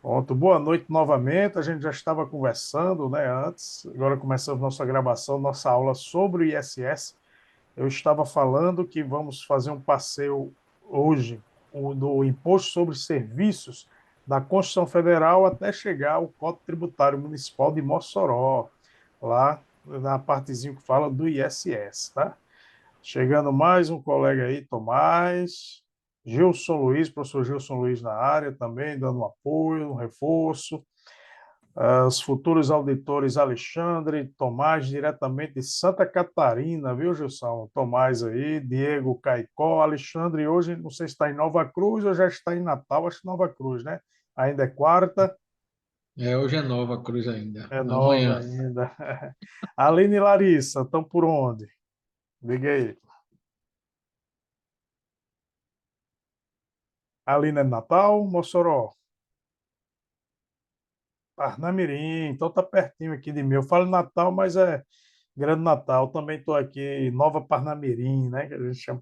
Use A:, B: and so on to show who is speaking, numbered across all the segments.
A: Pronto, boa noite novamente. A gente já estava conversando, né, antes. Agora começamos nossa gravação, nossa aula sobre o ISS. Eu estava falando que vamos fazer um passeio hoje do Imposto sobre Serviços da Constituição Federal até chegar ao Código Tributário Municipal de Mossoró, lá na partezinha que fala do ISS, tá? Chegando mais um colega aí, Tomás. Gilson Luiz, professor Gilson Luiz na área também, dando um apoio, um reforço. Os futuros auditores Alexandre, Tomás, diretamente de Santa Catarina, viu, Gilson? Tomás aí, Diego Caicó, Alexandre, hoje não sei se está em Nova Cruz ou já está em Natal, acho que Nova Cruz, né? Ainda é quarta,
B: Hoje é Nova Cruz ainda.
A: é nova
B: Amanhã.
A: ainda. Aline e Larissa, estão por onde? Diga aí. Aline é de Natal, Mossoró. Parnamirim, então tá pertinho aqui de mim. Eu falo Natal, mas é Grande Natal. Também estou aqui em Nova Parnamirim, né? Que a gente chama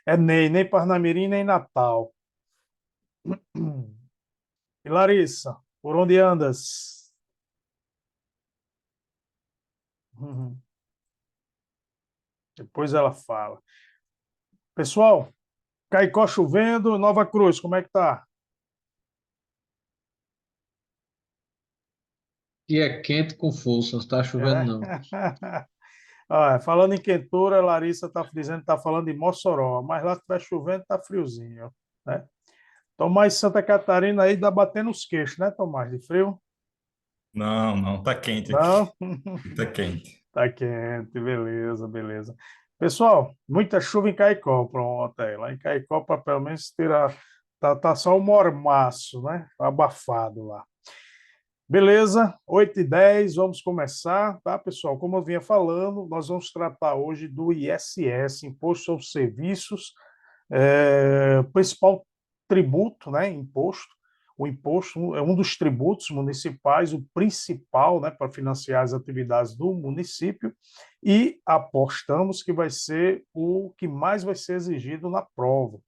A: É nem Parnamirim, nem Natal. E Larissa, por onde andas? Uhum. Depois ela fala. Pessoal, Caicó chovendo, Nova Cruz, como é que tá?
B: E é quente com força, não está chovendo
A: É.
B: não.
A: Ah, falando em quentura, a Larissa está dizendo que está falando de Mossoró, mas lá que está chovendo, está friozinho, né? Tomás Santa Catarina aí dá batendo os queixos, né, Tomás, de frio?
C: Não, não, tá quente aqui.
A: Não?
C: Tá quente.
A: Tá quente, beleza, beleza. Pessoal, muita chuva em Caicó, pronto aí. Lá em Caicó, para pelo menos tirar. Tá só o mormaço, né? Abafado lá. Beleza, 8h10, vamos começar, tá, pessoal? Como eu vinha falando, nós vamos tratar hoje do ISS, Imposto sobre Serviços, principal tributo, né, imposto. O imposto é um dos tributos municipais, o principal, né, para financiar as atividades do município, e apostamos que vai ser o que mais vai ser exigido na prova.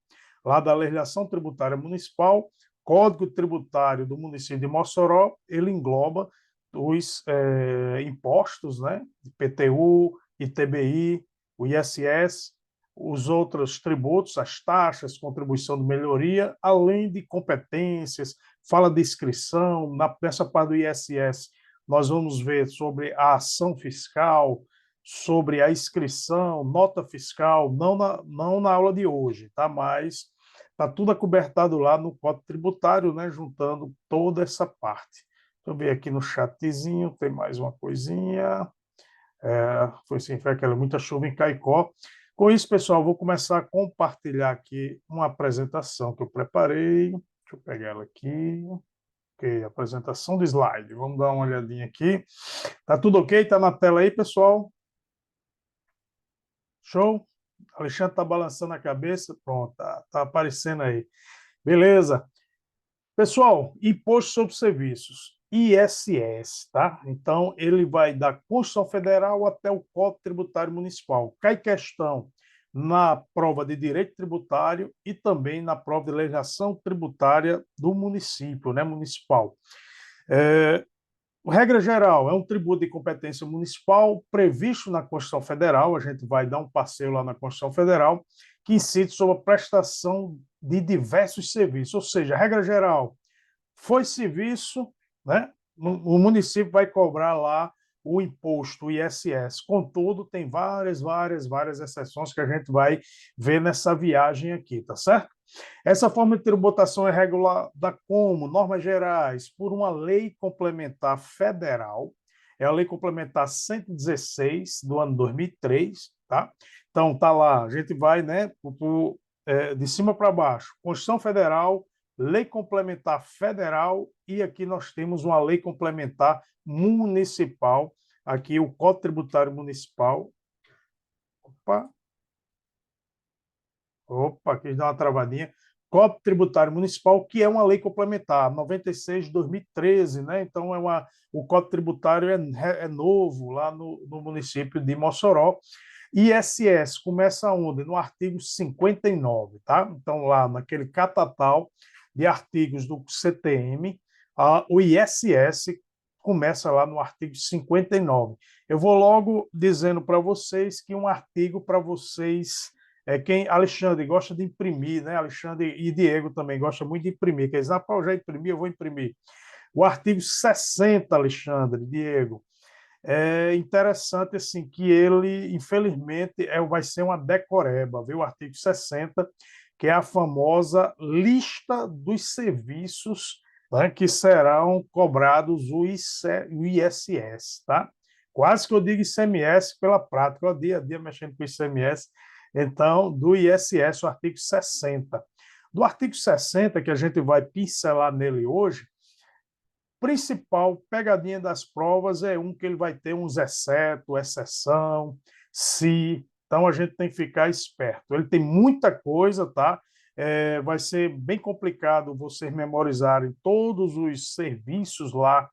A: Lá da legislação tributária municipal, Código Tributário do município de Mossoró, ele engloba os impostos, né, IPTU, ITBI, o ISS, os outros tributos, as taxas, contribuição de melhoria, além de competências, fala de inscrição, nessa parte do ISS, nós vamos ver sobre a ação fiscal, sobre a inscrição, nota fiscal, não na aula de hoje, tá? Mas está tudo acobertado lá no Código Tributário, né? Juntando toda essa parte. Deixa eu ver aqui no chatzinho, tem mais uma coisinha. Foi sim, foi aquela muita chuva em Caicó. Com isso, pessoal, vou começar a compartilhar aqui uma apresentação que eu preparei. Deixa eu pegar ela aqui. Ok, apresentação do slide. Vamos dar uma olhadinha aqui. Tá tudo ok? Tá na tela aí, pessoal? Show? Alexandre está balançando a cabeça. Pronto, tá aparecendo aí. Beleza. Pessoal, Imposto sobre Serviços, ISS, tá? Então, ele vai da Constituição Federal até o Código Tributário Municipal. Cai questão na prova de Direito Tributário e também na prova de Legislação Tributária do município, né, municipal. É, Regra geral, é um tributo de competência municipal previsto na Constituição Federal, a gente vai dar um passeio lá na Constituição Federal, que incide sobre a prestação de diversos serviços, ou seja, a regra geral, foi serviço, né? O município vai cobrar lá o imposto, o ISS. Contudo, tem várias exceções que a gente vai ver nessa viagem aqui, tá certo? Essa forma de tributação é regulada como normas gerais por uma lei complementar federal, é a Lei Complementar 116 do ano 2003, tá? Então tá lá, a gente vai, né, de cima para baixo. Constituição Federal, Lei Complementar Federal e aqui nós temos uma Lei Complementar Municipal, aqui o Código Tributário Municipal. Opa, Opa, quis dar uma travadinha. Código Tributário Municipal, que é uma lei complementar, 96 de 2013, né? Então, o Código Tributário é novo lá no município de Mossoró. ISS começa onde? No artigo 59, tá? Então, lá naquele catatal de artigos do CTM, O ISS começa lá no artigo 59. Eu vou logo dizendo para vocês que um artigo para vocês, quem Alexandre gosta de imprimir, né? Alexandre e Diego também gostam muito de imprimir, quer dizer, eu já imprimi, eu vou imprimir. O artigo 60, Alexandre, Diego, é interessante assim que ele, infelizmente, vai ser uma decoreba, viu? O artigo 60, que é a famosa lista dos serviços, né, que serão cobrados o ISS, tá? Quase que eu digo ICMS pela prática, o dia a dia mexendo com o ICMS. Então, do ISS, o artigo 60. Do artigo 60, que a gente vai pincelar nele hoje, principal pegadinha das provas é um que ele vai ter uns exceto, exceção, se. Então a gente tem que ficar esperto. Ele tem muita coisa, tá? Vai ser bem complicado vocês memorizarem todos os serviços lá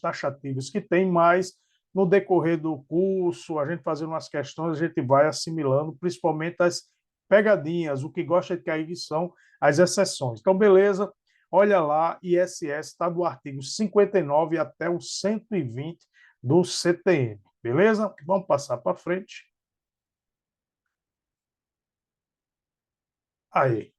A: taxativos que tem, mas no decorrer do curso, a gente fazendo umas questões, a gente vai assimilando, principalmente as pegadinhas, o que gosta de cair são as exceções. Então, beleza, olha lá, ISS está do artigo 59 até o 120 do CTN, beleza? Vamos passar para frente. Aí.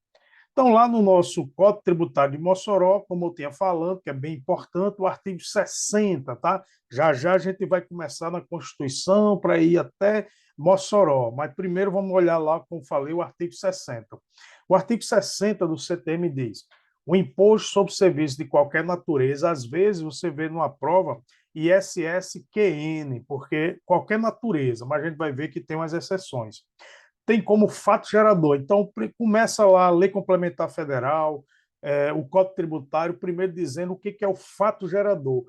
A: Então, lá no nosso Código Tributário de Mossoró, como eu tinha falado, que é bem importante, o artigo 60, tá? Já já a gente vai começar na Constituição para ir até Mossoró, mas primeiro vamos olhar lá, como falei, o artigo 60. O artigo 60 do CTM diz: o imposto sobre serviço de qualquer natureza, às vezes você vê numa prova ISSQN, porque qualquer natureza, mas a gente vai ver que tem umas exceções. Tem como fato gerador. Então, começa lá a Lei Complementar Federal, o Código Tributário, primeiro dizendo o que é o fato gerador.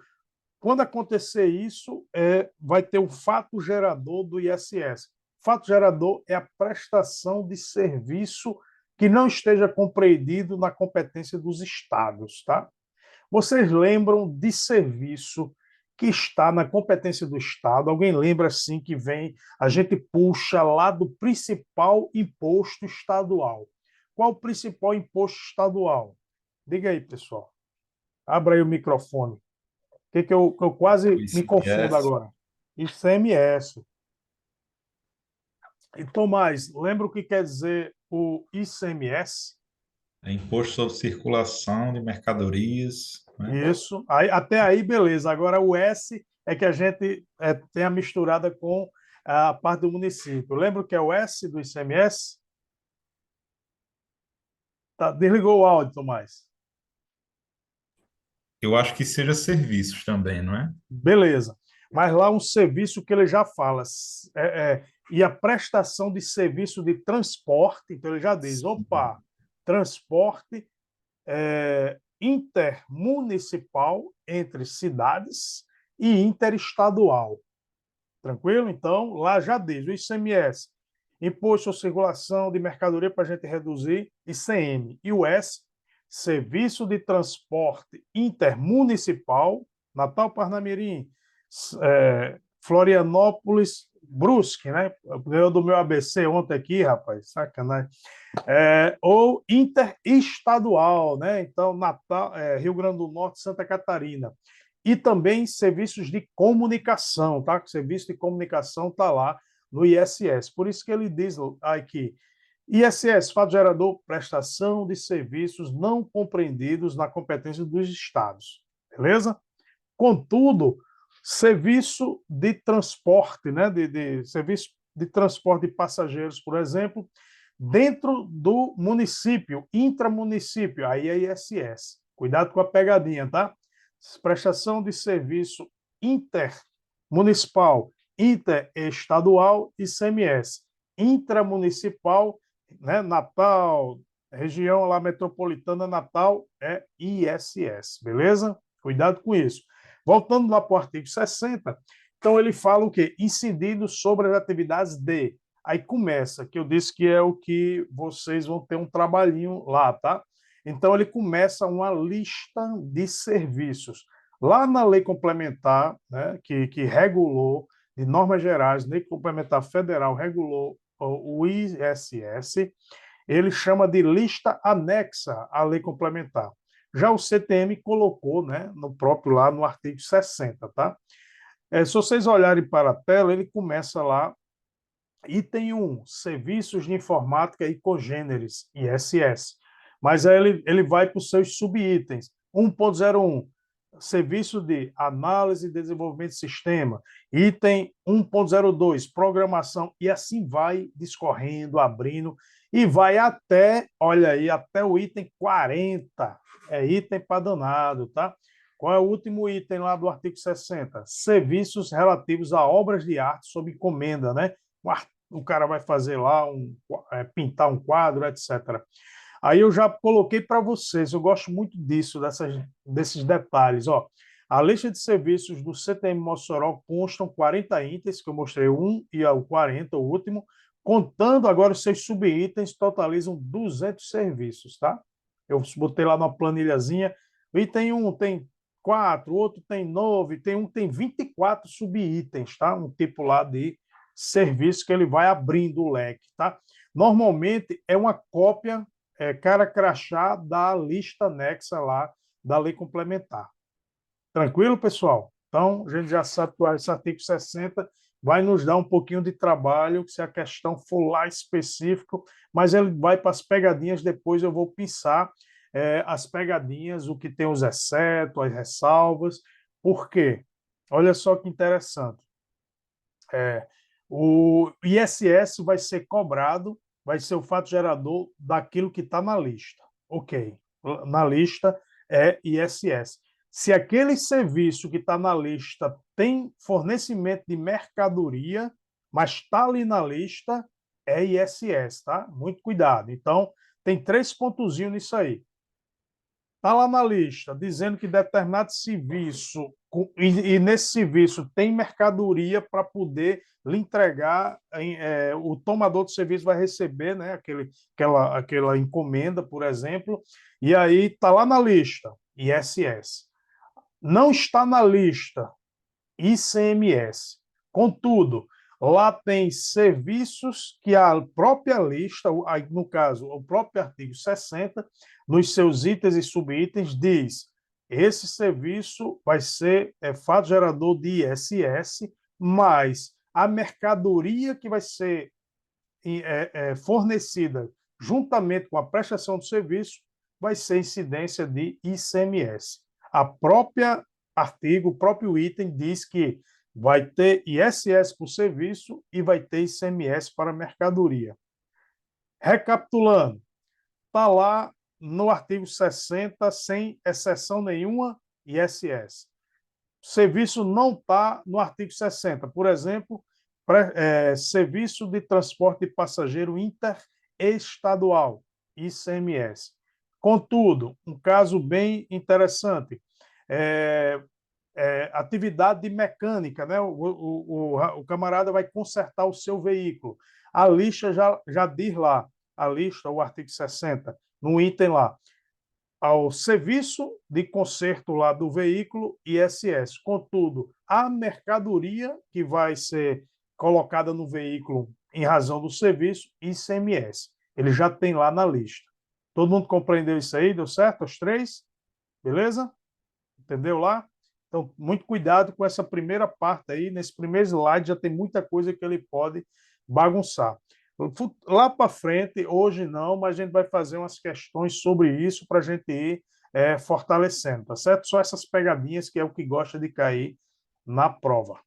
A: Quando acontecer isso, vai ter o fato gerador do ISS. Fato gerador é a prestação de serviço que não esteja compreendido na competência dos estados, tá? Vocês lembram de serviço que está na competência do Estado? Alguém lembra assim que vem, a gente puxa lá do principal imposto estadual. Qual o principal imposto estadual? Diga aí, pessoal. Abra aí o microfone. O que eu
C: O
A: quase me confundo
C: ICMS
A: agora? ICMS. E Tomás, lembra o que quer dizer o ICMS?
C: é Imposto sobre Circulação de Mercadorias, né?
A: Isso. Aí, até aí, beleza. Agora, o S é que a gente tem a misturada com a parte do município. Lembra o que é o S do ICMS? Tá, desligou o áudio, Tomás.
C: Eu acho que seja serviços também, não é?
A: Beleza. Mas lá um serviço que ele já fala. E a prestação de serviço de transporte, então ele já diz, opa, transporte intermunicipal entre cidades e interestadual. Tranquilo? Então, lá já diz, o ICMS, Imposto sobre Circulação de Mercadoria para a gente reduzir, ICM. E o S, Serviço de Transporte Intermunicipal, Natal Parnamirim, Florianópolis, Brusque, né? Ganhou do meu ABC ontem aqui, rapaz, sacanagem. Ou interestadual, né? Então, Natal, Rio Grande do Norte, Santa Catarina. E também serviços de comunicação, tá? O serviço de comunicação está lá no ISS. Por isso que ele diz aqui, ISS, fato gerador, prestação de serviços não compreendidos na competência dos estados. Beleza? Contudo, serviço de transporte, né? Serviço de transporte de passageiros, por exemplo, dentro do município, intramunicípio, aí é ISS. Cuidado com a pegadinha, tá? Prestação de serviço intermunicipal, interestadual, ICMS. Intramunicipal, né, Natal, região lá metropolitana Natal, é ISS, beleza? Cuidado com isso. Voltando lá para o artigo 60, então ele fala o quê? Incidindo sobre as atividades de. Aí começa, que eu disse que é o que vocês vão ter um trabalhinho lá, tá? Então, ele começa uma lista de serviços. Lá na lei complementar, né, que regulou, de normas gerais, lei complementar federal regulou o ISS, ele chama de lista anexa à lei complementar. Já o CTM colocou, né, no próprio lá no artigo 60, tá? Se vocês olharem para a tela, ele começa lá, item 1, serviços de informática e congêneres, ISS. Mas aí ele vai para os seus subitens. 1.01, serviço de análise e desenvolvimento de sistema. Item 1.02, programação. E assim vai discorrendo, abrindo, e vai até, olha aí, até o item 40. É item para danado, tá? Qual é o último item lá do artigo 60? Serviços relativos a obras de arte sob encomenda, né? O cara vai fazer lá, pintar um quadro, etc. Aí eu já coloquei para vocês, eu gosto muito disso, desses detalhes. Ó, a lista de serviços do CTM Mossoró constam 40 itens, que eu mostrei o 1 e o 40, o último, contando agora os seus subitens, totalizam 200 serviços, tá? Eu botei lá na planilhazinha, o item 1 tem 4, o outro tem 9, tem um tem 24 subitens, tá? Um tipo lá de serviço que ele vai abrindo o leque, tá? Normalmente é uma cópia cara crachá da lista anexa lá da lei complementar. Tranquilo, pessoal? Então, a gente já sabe que esse artigo 60 vai nos dar um pouquinho de trabalho, se a questão for lá específico, mas ele vai para as pegadinhas, depois eu vou pensar as pegadinhas, o que tem os excetos, as ressalvas. Por quê? Olha só que interessante. O ISS vai ser cobrado, vai ser o fato gerador daquilo que está na lista. Ok, na lista é ISS. Se aquele serviço que está na lista tem fornecimento de mercadoria, mas está ali na lista, é ISS, tá? Muito cuidado. Então, tem 3 pontozinhos nisso aí. Está lá na lista, dizendo que determinado serviço, e nesse serviço tem mercadoria para poder lhe entregar, o tomador de serviço vai receber, né, aquela encomenda, por exemplo, e aí está lá na lista, ISS. Não está na lista, ICMS. Contudo, lá tem serviços que a própria lista, no caso, o próprio artigo 60, nos seus itens e subitens, diz: esse serviço vai ser fato gerador de ISS, mas a mercadoria que vai ser fornecida juntamente com a prestação do serviço vai ser incidência de ICMS. A própria artigo, o próprio item diz que vai ter ISS para o serviço e vai ter ICMS para a mercadoria. Recapitulando, está lá no artigo 60, sem exceção nenhuma, ISS. O serviço não está no artigo 60. Por exemplo, serviço de transporte de passageiro interestadual, ICMS. Contudo, um caso bem interessante, atividade de mecânica, né? O camarada vai consertar o seu veículo. A lista já diz lá, a lista, o artigo 60, no item lá, ao serviço de conserto lá do veículo ISS. Contudo, a mercadoria que vai ser colocada no veículo em razão do serviço, ICMS. Ele já tem lá na lista. Todo mundo compreendeu isso aí? Deu certo? Os 3? Beleza? Entendeu lá? Então, muito cuidado com essa primeira parte aí. Nesse primeiro slide já tem muita coisa que ele pode bagunçar. Lá para frente, hoje não, mas a gente vai fazer umas questões sobre isso para a gente ir fortalecendo, tá certo? Só essas pegadinhas que é o que gosta de cair na prova.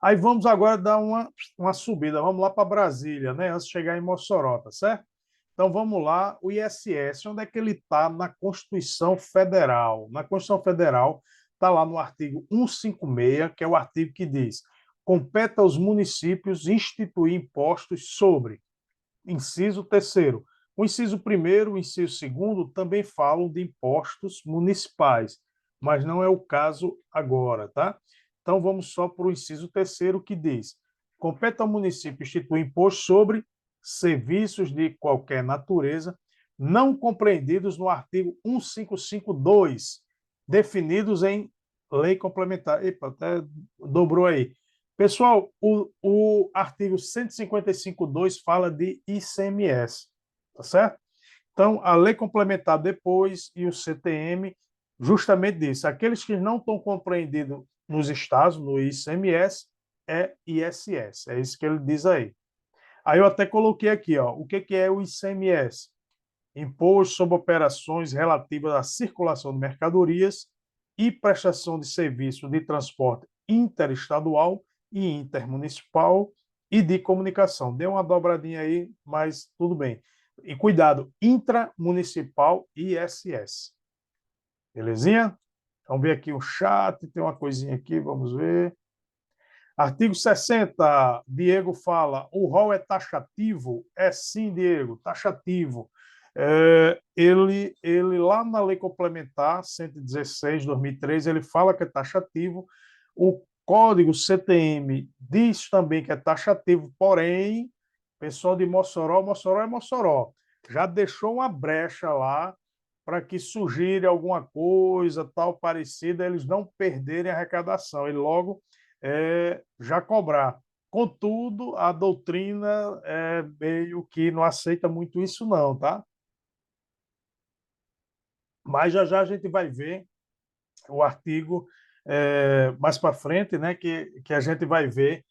A: Aí vamos agora dar uma subida, vamos lá para Brasília, né? Antes de chegar em Mossoró, tá certo? Então vamos lá, o ISS, onde é que ele está na Constituição Federal? Na Constituição Federal está lá no artigo 156, que é o artigo que diz: compete aos municípios instituir impostos sobre, inciso 3º. O inciso 1º, o inciso 2º também falam de impostos municipais, mas não é o caso agora, tá? Então vamos só para o inciso 3º, que diz: compete ao município instituir imposto sobre serviços de qualquer natureza, não compreendidos no artigo 1552, definidos em lei complementar. Epa, até dobrou aí. Pessoal, o artigo 155.2 fala de ICMS, tá certo? Então, a lei complementar depois e o CTM, justamente disso. Aqueles que não estão compreendidos nos estados, no ICMS, é ISS. É isso que ele diz aí. Aí eu até coloquei aqui, ó, o que é o ICMS? Imposto sobre operações relativas à circulação de mercadorias e prestação de serviço de transporte interestadual e intermunicipal e de comunicação. Deu uma dobradinha aí, mas tudo bem. E cuidado, intramunicipal ISS. Belezinha? Vamos ver aqui o chat, tem uma coisinha aqui, vamos ver. Artigo 60, Diego fala, o rol é taxativo? É sim, Diego, taxativo. Ele lá na Lei Complementar 116, 2003, ele fala que é taxativo. O Código CTM diz também que é taxativo, porém, pessoal de Mossoró, Mossoró é Mossoró, já deixou uma brecha lá para que surgir alguma coisa tal parecida, eles não perderem a arrecadação. E logo já cobrar. Contudo, a doutrina meio que não aceita muito isso, não, tá? Mas já a gente vai ver o artigo mais para frente, né? Que a gente vai ver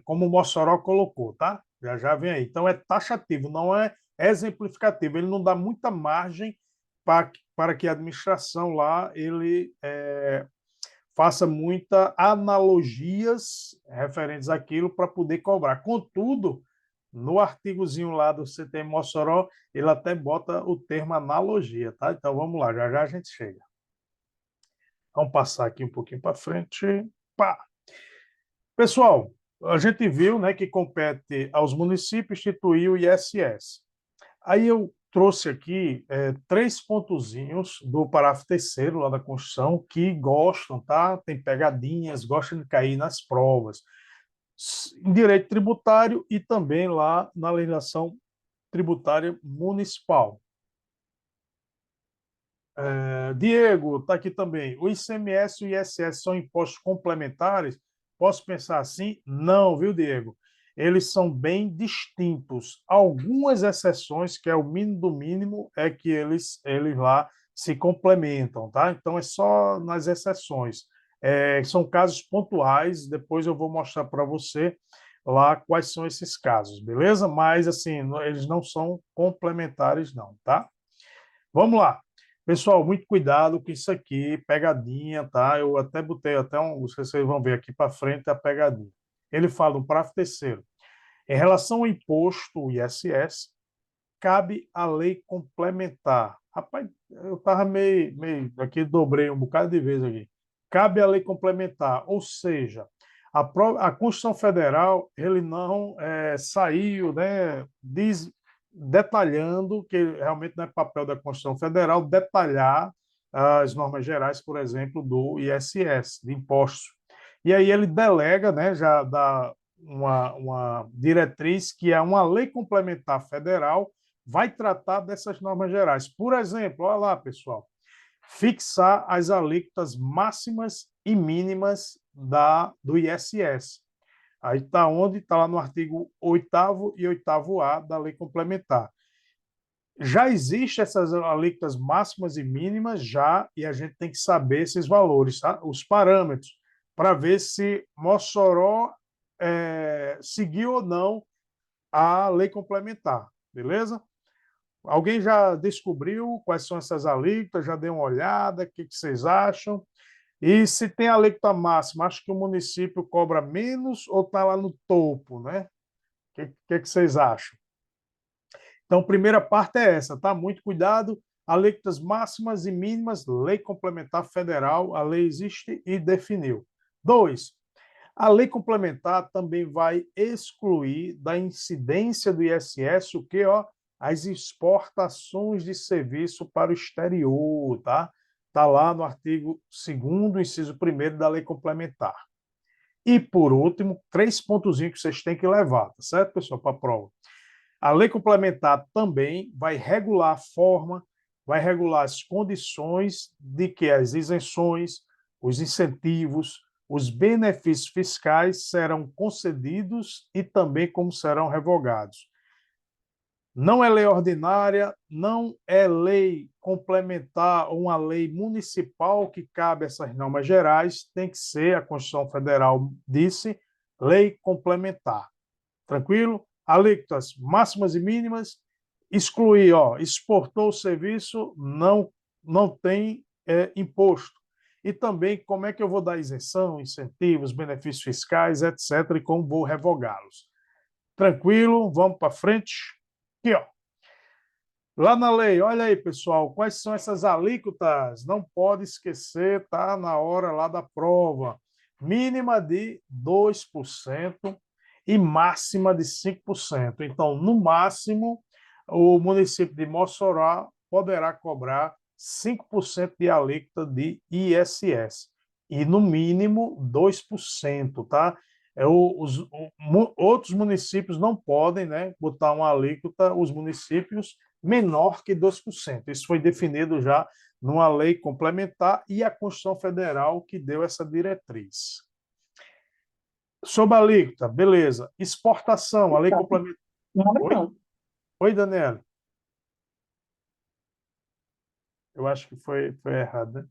A: como o Mossoró colocou, tá? Já vem aí. Então é taxativo, não é exemplificativo. Ele não dá muita margem para que a administração lá faça muitas analogias referentes àquilo para poder cobrar. Contudo, no artigozinho lá do CTM Mossoró, ele até bota o termo analogia, tá? Então vamos lá, já a gente chega. Vamos passar aqui um pouquinho para frente. Pá. Pessoal, a gente viu, né, que compete aos municípios instituir o ISS. Aí eu trouxe aqui 3 pontozinhos do parágrafo 3º lá da Constituição que gostam, tá? Tem pegadinhas, gostam de cair nas provas. Em direito tributário e também lá na legislação tributária municipal. Diego, está aqui também. O ICMS e o ISS são impostos complementares? Posso pensar assim? Não, viu, Diego? Eles são bem distintos. Algumas exceções, que é o mínimo do mínimo, é que eles lá se complementam, tá? Então é só nas exceções. São casos pontuais, depois eu vou mostrar para você lá quais são esses casos, beleza? Mas assim, eles não são complementares, não, tá? Vamos lá. Pessoal, muito cuidado com isso aqui, pegadinha, tá? Eu até botei vocês vão ver aqui para frente a pegadinha. Ele fala no parágrafo 3º. Em relação ao imposto, o ISS, cabe a lei complementar. Rapaz, eu estava aqui dobrei um bocado de vezes aqui. Cabe a lei complementar, ou seja, a Constituição Federal ele não saiu, né, detalhando, que realmente não é papel da Constituição Federal, detalhar as normas gerais, por exemplo, do ISS, de impostos. E aí ele delega, né, já dá uma diretriz que é uma lei complementar federal vai tratar dessas normas gerais. Por exemplo, olha lá, pessoal, fixar as alíquotas máximas e mínimas do ISS. Aí está onde? Está lá no artigo 8º e 8º-A da lei complementar. Já existem essas alíquotas máximas e mínimas, e a gente tem que saber esses valores, tá? Os parâmetros, para ver se Mossoró seguiu ou não a lei complementar, beleza? Alguém já descobriu quais são essas alíquotas? Já deu uma olhada? O que vocês acham? E se tem alíquota máxima, acho que o município cobra menos ou está lá no topo, né? O que vocês acham? Então, primeira parte é essa, tá? Muito cuidado. Alíquotas máximas e mínimas, lei complementar federal, a lei existe e definiu. 2. A lei complementar também vai excluir da incidência do ISS o que, ó, as exportações de serviço para o exterior, tá? Está lá no artigo 2º, inciso 1º da lei complementar. E, por último, 3 pontozinhos que vocês têm que levar, tá certo, pessoal, para a prova. A lei complementar também vai regular a forma, vai regular as condições de que as isenções, os incentivos, os benefícios fiscais serão concedidos e também como serão revogados. Não é lei ordinária, não é lei complementar ou uma lei municipal que cabe essas normas gerais, tem que ser, a Constituição Federal disse, lei complementar. Tranquilo? Alíquotas máximas e mínimas, excluir, exportou o serviço, não tem imposto. E também como é que eu vou dar isenção, incentivos, benefícios fiscais, etc., e como vou revogá-los. Tranquilo? Vamos para frente. Aqui, ó. Lá na lei, olha aí, pessoal, quais são essas alíquotas? Não pode esquecer, tá na hora lá da prova. Mínima de 2% e máxima de 5%. Então, no máximo, o município de Mossoró poderá cobrar 5% de alíquota de ISS. E, no mínimo, 2%, tá? Outros municípios não podem, né, botar uma alíquota, os municípios menor que 2%. Isso foi definido já numa lei complementar e a Constituição Federal que deu essa diretriz. Sobre a alíquota, beleza. Exportação, a lei complementar. Oi, Daniela. Eu acho que foi errado, né?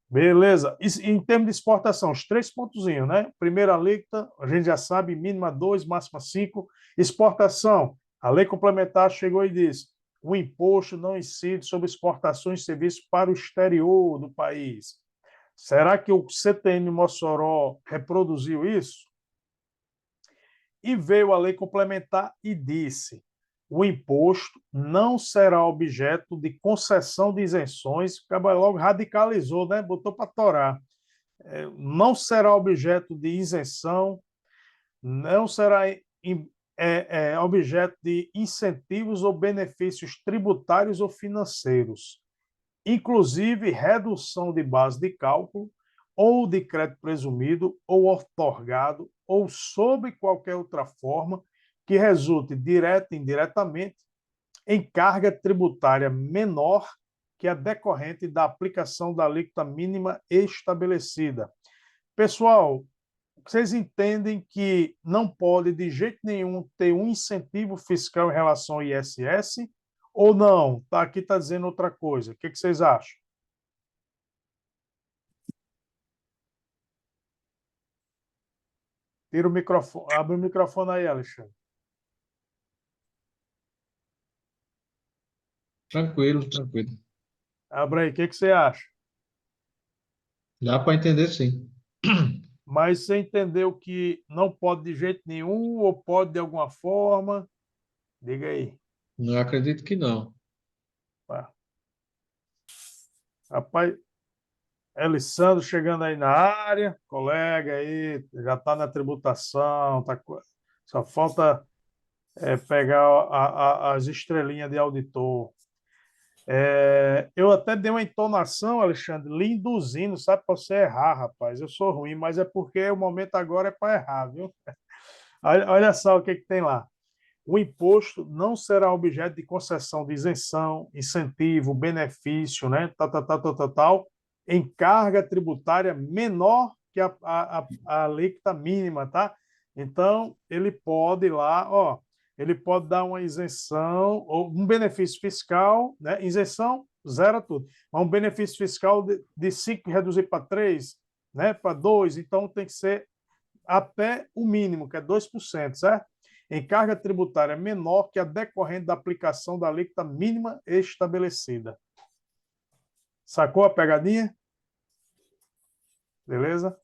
A: Beleza. Em termos de exportação, os 3 pontozinhos, né? Primeira alíquota, a gente já sabe, mínima 2, máxima 5. Exportação, a lei complementar chegou e disse: o imposto não incide sobre exportações de serviços para o exterior do país. Será que o CTM Mossoró reproduziu isso? E veio a lei complementar e disse: o imposto não será objeto de concessão de isenções, o cara logo radicalizou, né? Botou para torar. Não será objeto de isenção, não será objeto de incentivos ou benefícios tributários ou financeiros, inclusive redução de base de cálculo ou de crédito presumido ou outorgado ou sob qualquer outra forma que resulte direta e indiretamente em carga tributária menor que a decorrente da aplicação da alíquota mínima estabelecida. Pessoal, vocês entendem que não pode de jeito nenhum ter um incentivo fiscal em relação ao ISS ou não? Aqui está dizendo outra coisa. O que vocês acham? Tira o microfone, abre o microfone aí, Alexandre.
B: Tranquilo, tranquilo.
A: Abre aí, o que você acha?
B: Dá para entender, sim.
A: Mas você entendeu que não pode de jeito nenhum ou pode de alguma forma? Diga aí.
B: Não acredito que não.
A: Rapaz, Elisandro chegando aí na área, colega aí, já está na tributação, só falta pegar as estrelinhas de auditor. Eu até dei uma entonação, Alexandre, lhe induzindo, sabe, para você errar, rapaz. Eu sou ruim, mas é porque o momento agora é para errar, viu? Olha só o que tem lá. O imposto não será objeto de concessão de isenção, incentivo, benefício, né? Tal, em carga tributária menor que a alíquota mínima, tá? Então, ele pode lá, ele pode dar uma isenção ou um benefício fiscal, né? Isenção, zera tudo. Mas um benefício fiscal de 5 reduzir para 3, né? Para 2, então tem que ser até o mínimo, que é 2%, certo? Em carga tributária menor que a decorrente da aplicação da alíquota mínima estabelecida. Sacou a pegadinha? Beleza?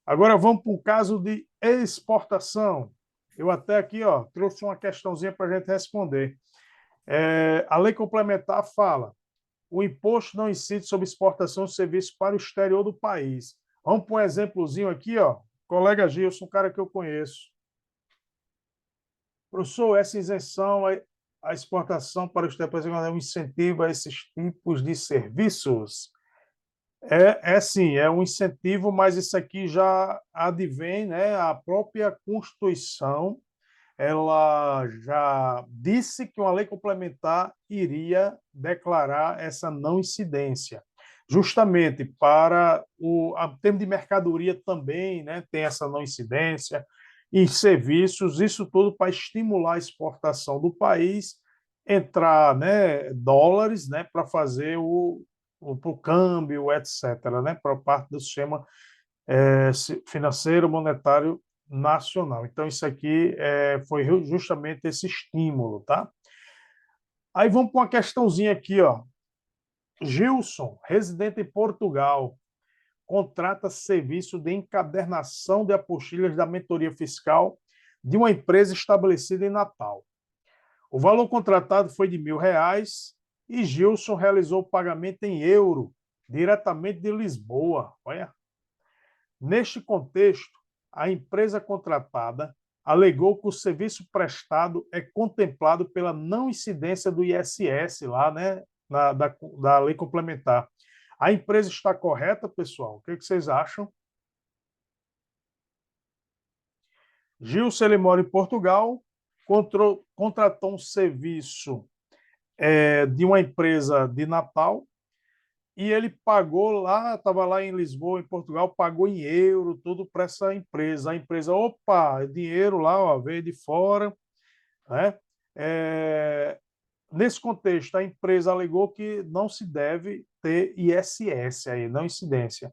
A: Agora vamos para o caso de exportação. Eu até aqui trouxe uma questãozinha para a gente responder. A lei complementar fala: o imposto não incide sobre exportação de serviços para o exterior do país. Vamos para um exemplozinho aqui, colega Gilson, um cara que eu conheço. Professor, essa isenção, a exportação para o exterior é um incentivo a esses tipos de serviços? Sim, é um incentivo, mas isso aqui já advém, né? A própria Constituição, ela já disse que uma lei complementar iria declarar essa não incidência. Justamente para o termo de mercadoria também, né, tem essa não incidência. em serviços, isso tudo para estimular a exportação do país, entrar, né, dólares, né, para fazer o câmbio, etc., né, para parte do sistema financeiro monetário nacional. Então, isso aqui foi justamente esse estímulo, tá? Aí vamos para uma questãozinha aqui, ó. Gilson, residente em Portugal, contrata serviço de encadernação de apostilhas da mentoria fiscal de uma empresa estabelecida em Natal. O valor contratado foi de R$ 1.000 e Gilson realizou o pagamento em euro, diretamente de Lisboa. Olha. Neste contexto, a empresa contratada alegou que o serviço prestado é contemplado pela não incidência do ISS lá, né, da lei complementar. A empresa está correta, pessoal? O que vocês acham? Gilson, ele mora em Portugal, contratou um serviço de uma empresa de Natal e ele pagou lá, estava lá em Lisboa, em Portugal, pagou em euro, tudo para essa empresa. A empresa, opa, dinheiro lá, ó, veio de fora, né? Nesse contexto, a empresa alegou que não se deve ter ISS aí, não incidência.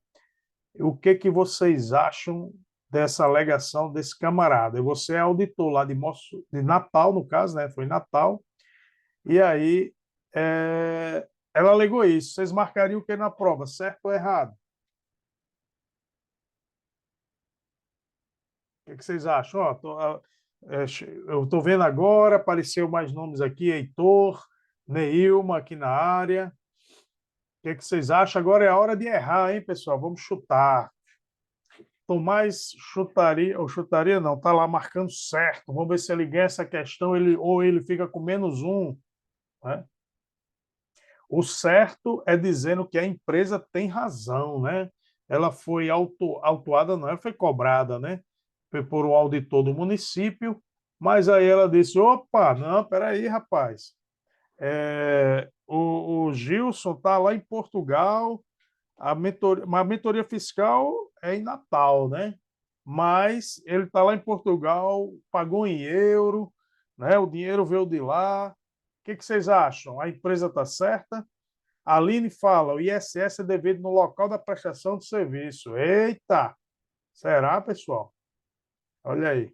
A: O que vocês acham dessa alegação desse camarada? Você é auditor lá de Natal, no caso, né? Foi Natal. E aí, ela alegou isso. Vocês marcariam o que na prova, certo ou errado? O que vocês acham? Ó, eu estou vendo agora, apareceu mais nomes aqui, Heitor, Neilma aqui na área. O que vocês acham? Agora é a hora de errar, hein, pessoal? Vamos chutar. Tomás chutaria, ou chutaria não, tá lá marcando certo. Vamos ver se ele ganha essa questão, ou ele fica com -1, né? O certo é dizendo que a empresa tem razão, né? Ela foi autuada, não, ela foi cobrada, né? Foi por um auditor do município, mas aí ela disse: opa, não, peraí, rapaz. O Gilson está lá em Portugal, a mentoria fiscal é em Natal, né? Mas ele está lá em Portugal, pagou em euro, né? O dinheiro veio de lá. O que vocês acham? A empresa está certa? A Aline fala, o ISS é devido no local da prestação do serviço. Eita! Será, pessoal? Olha aí.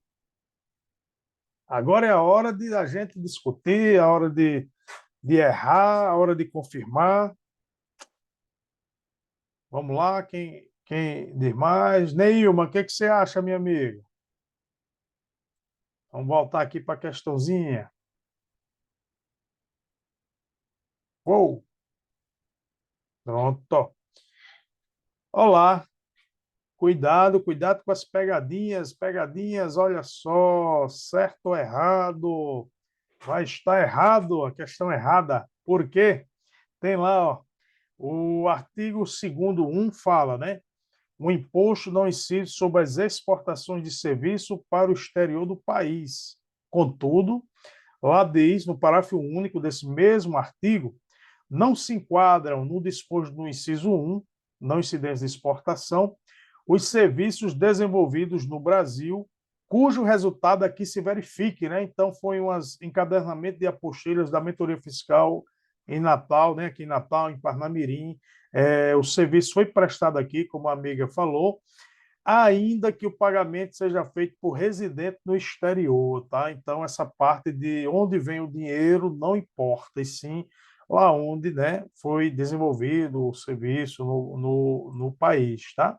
A: Agora é a hora de a gente discutir, a hora de errar, a hora de confirmar. Vamos lá, quem diz mais? Neilma, o que você acha, minha amiga? Vamos voltar aqui para a questãozinha. Uou! Pronto. Olá. Cuidado com as pegadinhas, olha só, certo ou errado. Vai estar errado, a questão errada. Por quê? Tem lá, ó, o artigo 2º 1 fala, né? O imposto não incide sobre as exportações de serviço para o exterior do país. Contudo, lá diz, no parágrafo único desse mesmo artigo, não se enquadram no disposto do inciso 1, não incidência de exportação, os serviços desenvolvidos no Brasil, cujo resultado aqui se verifique, né? Então, foi um encadernamento de apostilhas da mentoria fiscal em Natal, né? Aqui em Natal, em Parnamirim. O serviço foi prestado aqui, como a amiga falou, ainda que o pagamento seja feito por residente no exterior, tá? Então, essa parte de onde vem o dinheiro não importa, e sim lá onde, né, foi desenvolvido o serviço no país, tá?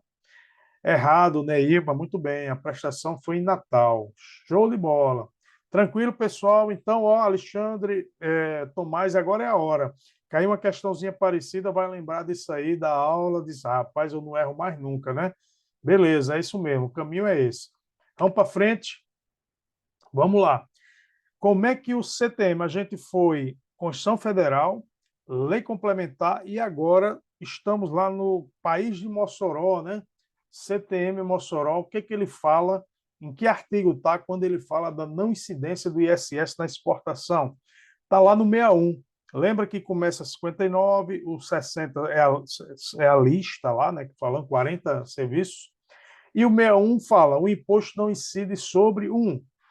A: Errado, né, Iba? Muito bem, a prestação foi em Natal. Show de bola. Tranquilo, pessoal? Então, ó, Alexandre, Tomás, agora é a hora. Caiu uma questãozinha parecida, vai lembrar disso aí da aula, diz, rapaz, eu não erro mais nunca, né? Beleza, é isso mesmo, o caminho é esse. Vamos para frente? Vamos lá. Como é que o CTM, a gente foi Constituição Federal, Lei Complementar e agora estamos lá no país de Mossoró, né? CTM Mossoró, o que ele fala, em que artigo está quando ele fala da não incidência do ISS na exportação? Está lá no 61. Lembra que começa 59, o 60 é a lista lá, né, que falam 40 serviços, E o 61 fala, o imposto não incide sobre,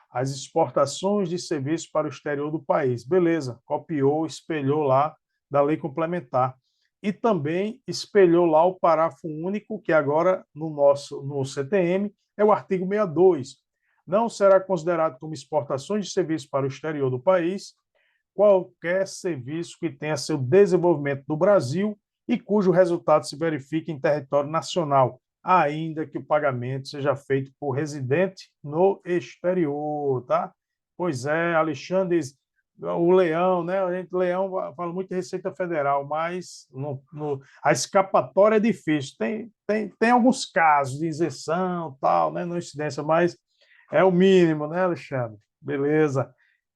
A: as exportações de serviços para o exterior do país. Beleza, copiou, espelhou lá da lei complementar. E também espelhou lá o parágrafo único, que agora no CTM é o artigo 62. Não será considerado como exportações de serviços para o exterior do país qualquer serviço que tenha seu desenvolvimento no Brasil e cujo resultado se verifique em território nacional, ainda que o pagamento seja feito por residente no exterior, tá? Pois é, Alexandre, o Leão, né? A gente, Leão fala muito de Receita Federal, mas a escapatória é difícil. Tem alguns casos de isenção, tal, né? Não incidência, mas é o mínimo, né, Alexandre? Beleza.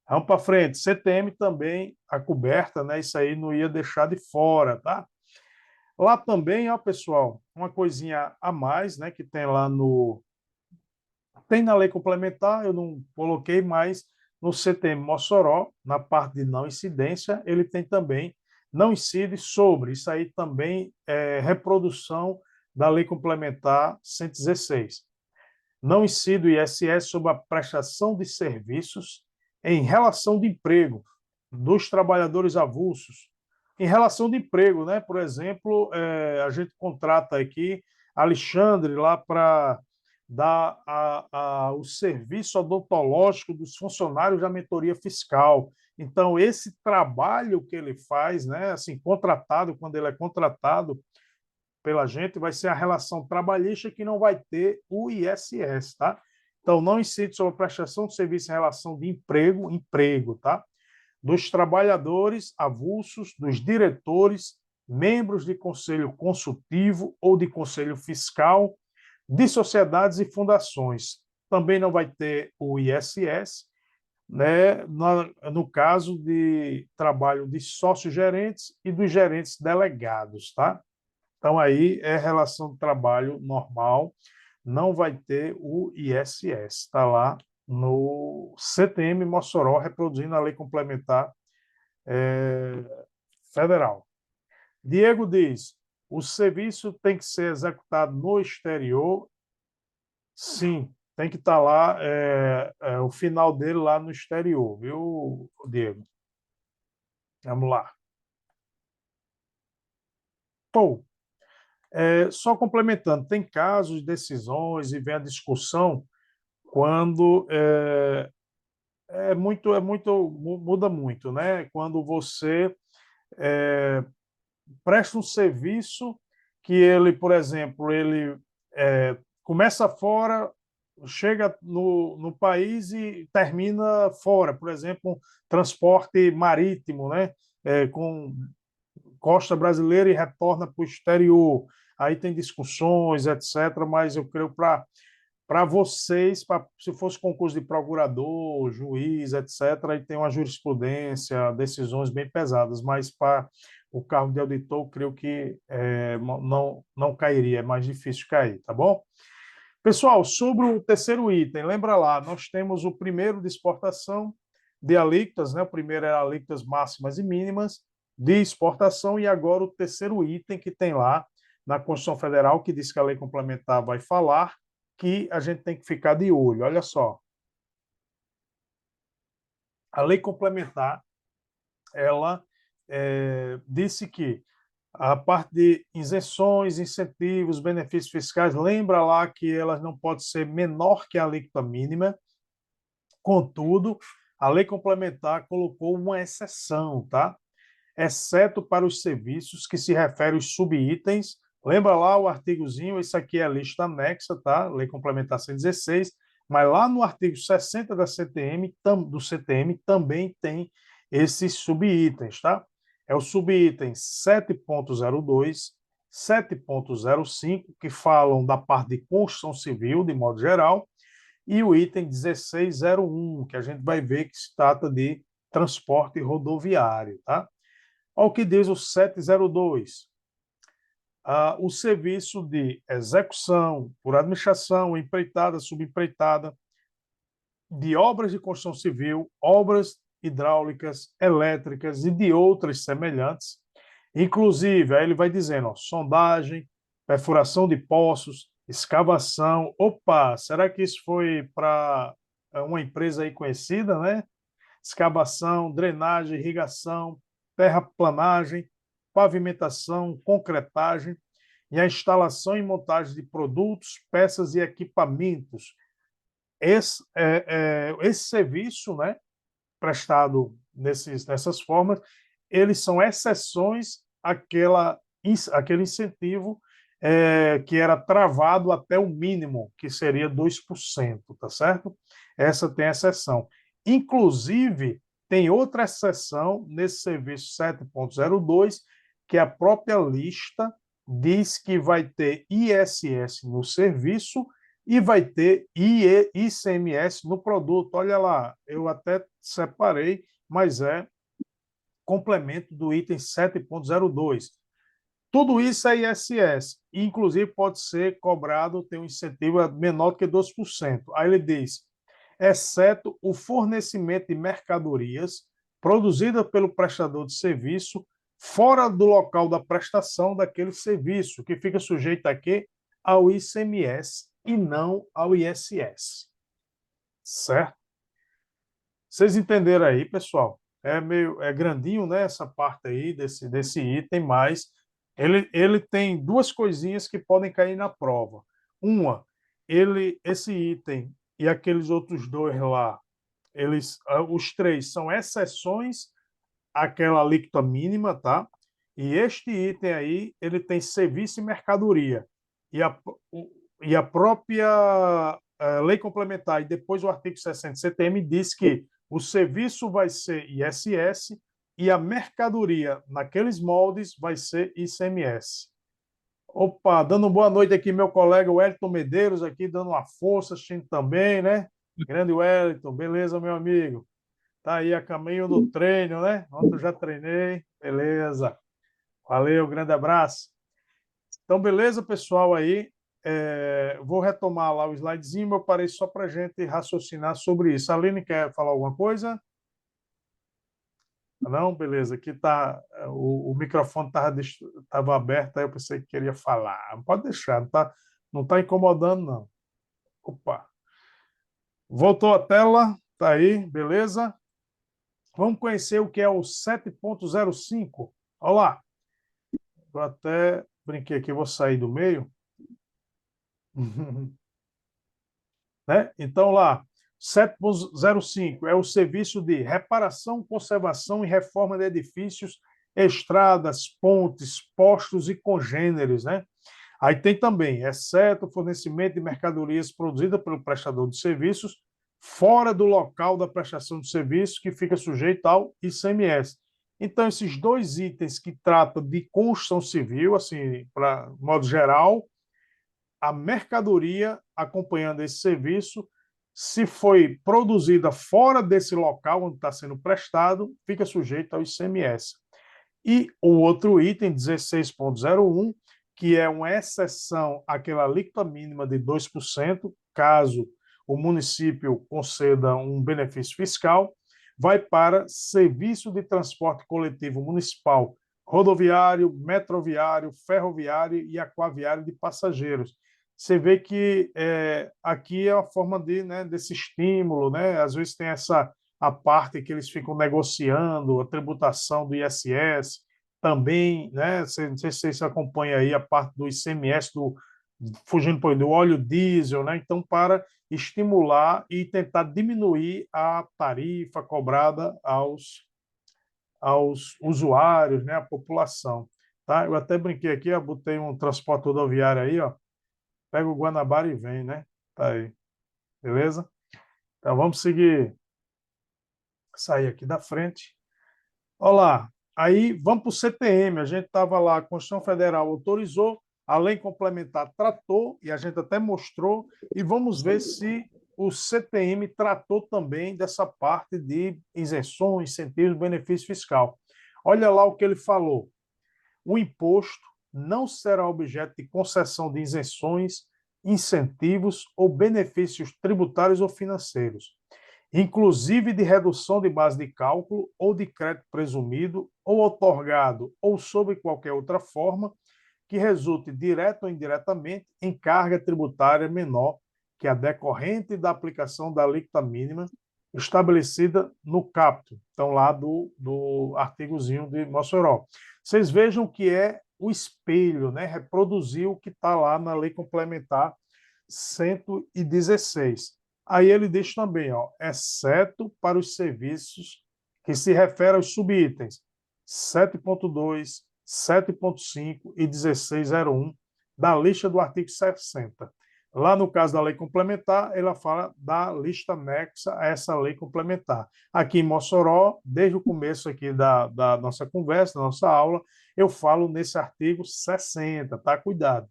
A: Vamos para frente. CTM também, a coberta, né? Isso aí não ia deixar de fora, tá? Lá também, ó, pessoal, uma coisinha a mais, né? Que tem lá no. Tem na lei complementar, eu não coloquei, mas no CTM Mossoró, na parte de não incidência, ele tem também não incide sobre. Isso aí também é reprodução da lei complementar 116. Não incide o ISS sobre a prestação de serviços em relação de emprego dos trabalhadores avulsos. Em relação de emprego, né? Por exemplo, a gente contrata aqui Alexandre lá para dar o serviço odontológico dos funcionários da mentoria fiscal. Então, esse trabalho que ele faz, né, assim, contratado, quando ele é contratado pela gente, vai ser a relação trabalhista que não vai ter o ISS, tá? Então, não incide sobre a prestação de serviço em relação de emprego, tá? Dos trabalhadores avulsos, dos diretores, membros de conselho consultivo ou de conselho fiscal, de sociedades e fundações. Também não vai ter o ISS, né, no caso de trabalho de sócios-gerentes e dos gerentes delegados, tá? Então, aí é relação de trabalho normal, não vai ter o ISS, está lá no CTM Mossoró, reproduzindo a lei complementar federal. Diego diz, o serviço tem que ser executado no exterior? Sim, tem que estar lá, o final dele lá no exterior, viu, Diego? Vamos lá. Pô, só complementando, tem casos, decisões e vem a discussão quando muda muito, né? Quando você presta um serviço que ele, por exemplo, ele começa fora, chega no país e termina fora, por exemplo, um transporte marítimo, né? Com costa brasileira e retorna para o exterior. Aí tem discussões, etc., mas eu creio para vocês, se fosse concurso de procurador, juiz, etc., aí tem uma jurisprudência, decisões bem pesadas, mas para o cargo de auditor, eu creio que não cairia, é mais difícil cair, tá bom? Pessoal, sobre o terceiro item, lembra lá, nós temos o primeiro de exportação de alíquotas, né? O primeiro era alíquotas máximas e mínimas de exportação, e agora o terceiro item que tem lá na Constituição Federal, que diz que a lei complementar vai falar, que a gente tem que ficar de olho. Olha só, a lei complementar, ela disse que a parte de isenções, incentivos, benefícios fiscais, lembra lá que elas não podem ser menor que a alíquota mínima. Contudo, a lei complementar colocou uma exceção, tá? Exceto para os serviços que se referem aos subitens. Lembra lá o artigozinho, isso aqui é a lista anexa, tá? Lei complementar 116, mas lá no artigo 60 do CTM também tem esses subitens, tá? É o subitem 7.02, 7.05, que falam da parte de construção civil, de modo geral, e o item 1601, que a gente vai ver que se trata de transporte rodoviário, tá? Olha o que diz o 702. O serviço de execução por administração, empreitada, subempreitada, de obras de construção civil, obras hidráulicas, elétricas e de outras semelhantes. Inclusive, aí ele vai dizendo, sondagem, perfuração de poços, Escavação. Opa, será que isso foi para uma empresa aí conhecida, né? Escavação, drenagem, irrigação, terraplanagem, pavimentação, concretagem e a instalação e montagem de produtos, peças e equipamentos. Esse serviço, né, prestado nessas formas, eles são exceções àquele incentivo que era travado até o mínimo, que seria 2%, tá certo? Essa tem exceção. Inclusive, tem outra exceção nesse serviço 7.02, que a própria lista diz que vai ter ISS no serviço e vai ter ICMS no produto. Olha lá, eu até separei, mas é complemento do item 7.02. Tudo isso é ISS, e inclusive pode ser cobrado, tem um incentivo menor do que 2%. Aí ele diz, exceto o fornecimento de mercadorias produzidas pelo prestador de serviço fora do local da prestação daquele serviço, que fica sujeito a quê? Ao ICMS e não ao ISS. Certo? Vocês entenderam aí, pessoal? É grandinho, né, essa parte aí desse item, mas ele tem duas coisinhas que podem cair na prova. Uma, esse item e aqueles outros dois lá, os três são exceções àquela alíquota mínima, tá? E este item aí, ele tem serviço e mercadoria. E a própria lei complementar e depois o artigo 60 CTM diz que o serviço vai ser ISS e a mercadoria naqueles moldes vai ser ICMS. Opa, dando boa noite aqui, meu colega Wellington Medeiros, aqui dando uma força, assistindo também, né? Grande Wellington, beleza, meu amigo? Tá aí a caminho do treino, né? Ontem eu já treinei, beleza. Valeu, grande abraço. Então, beleza, pessoal, aí. Vou retomar lá o slidezinho, eu parei só para a gente raciocinar sobre isso. A Aline quer falar alguma coisa? Não? Beleza, aqui tá, o microfone estava aberto, aí eu pensei que queria falar. Pode deixar, não tá incomodando, não. Opa. Voltou a tela, tá aí, beleza? Vamos conhecer o que é o 7.05. Olha lá. Eu até brinquei aqui, vou sair do meio. Né? Então, lá, 7.05 é o serviço de reparação, conservação e reforma de edifícios, estradas, pontes, postos e congêneres. Né? Aí tem também, exceto o fornecimento de mercadorias produzidas pelo prestador de serviços, fora do local da prestação de serviço, que fica sujeito ao ICMS. Então, esses dois itens que tratam de construção civil, assim, para modo geral, a mercadoria acompanhando esse serviço, se foi produzida fora desse local onde está sendo prestado, fica sujeito ao ICMS. E o outro item, 16.01, que é uma exceção àquela alíquota mínima de 2%, caso o município conceda um benefício fiscal, vai para serviço de transporte coletivo municipal, rodoviário, metroviário, ferroviário e aquaviário de passageiros. Você vê que aqui é a forma desse estímulo, né? Às vezes tem a parte que eles ficam negociando, a tributação do ISS, também, né? Não sei se vocês acompanham aí a parte do ICMS, fugindo do óleo diesel, né? Então, para estimular e tentar diminuir a tarifa cobrada aos usuários, né? A população. Tá? Eu até brinquei aqui, botei um transporte rodoviário aí, ó. Pega o Guanabara e vem, né? Tá aí. Beleza? Então, vamos seguir. Sair aqui da frente. Olha lá. Aí, vamos para o CTM. A gente estava lá, a Constituição Federal autorizou, a lei complementar tratou, e a gente até mostrou, e vamos ver se o CTM tratou também dessa parte de isenções, incentivos, benefício fiscal. Olha lá o que ele falou. O imposto não será objeto de concessão de isenções, incentivos ou benefícios tributários ou financeiros, inclusive de redução de base de cálculo ou de crédito presumido ou outorgado ou sob qualquer outra forma que resulte direto ou indiretamente em carga tributária menor que a decorrente da aplicação da alíquota mínima estabelecida no caput, então lá do artigozinho de Mossoró. Vocês vejam que é o espelho, né? Reproduzir o que está lá na Lei Complementar 116. Aí ele diz também, ó, exceto para os serviços que se referem aos subitens 7.2, 7.5 e 1601 da lista do artigo 60. Lá no caso da lei complementar, ela fala da lista anexa a essa lei complementar. Aqui em Mossoró, desde o começo aqui da nossa conversa, da nossa aula, eu falo nesse artigo 60, tá? Cuidado.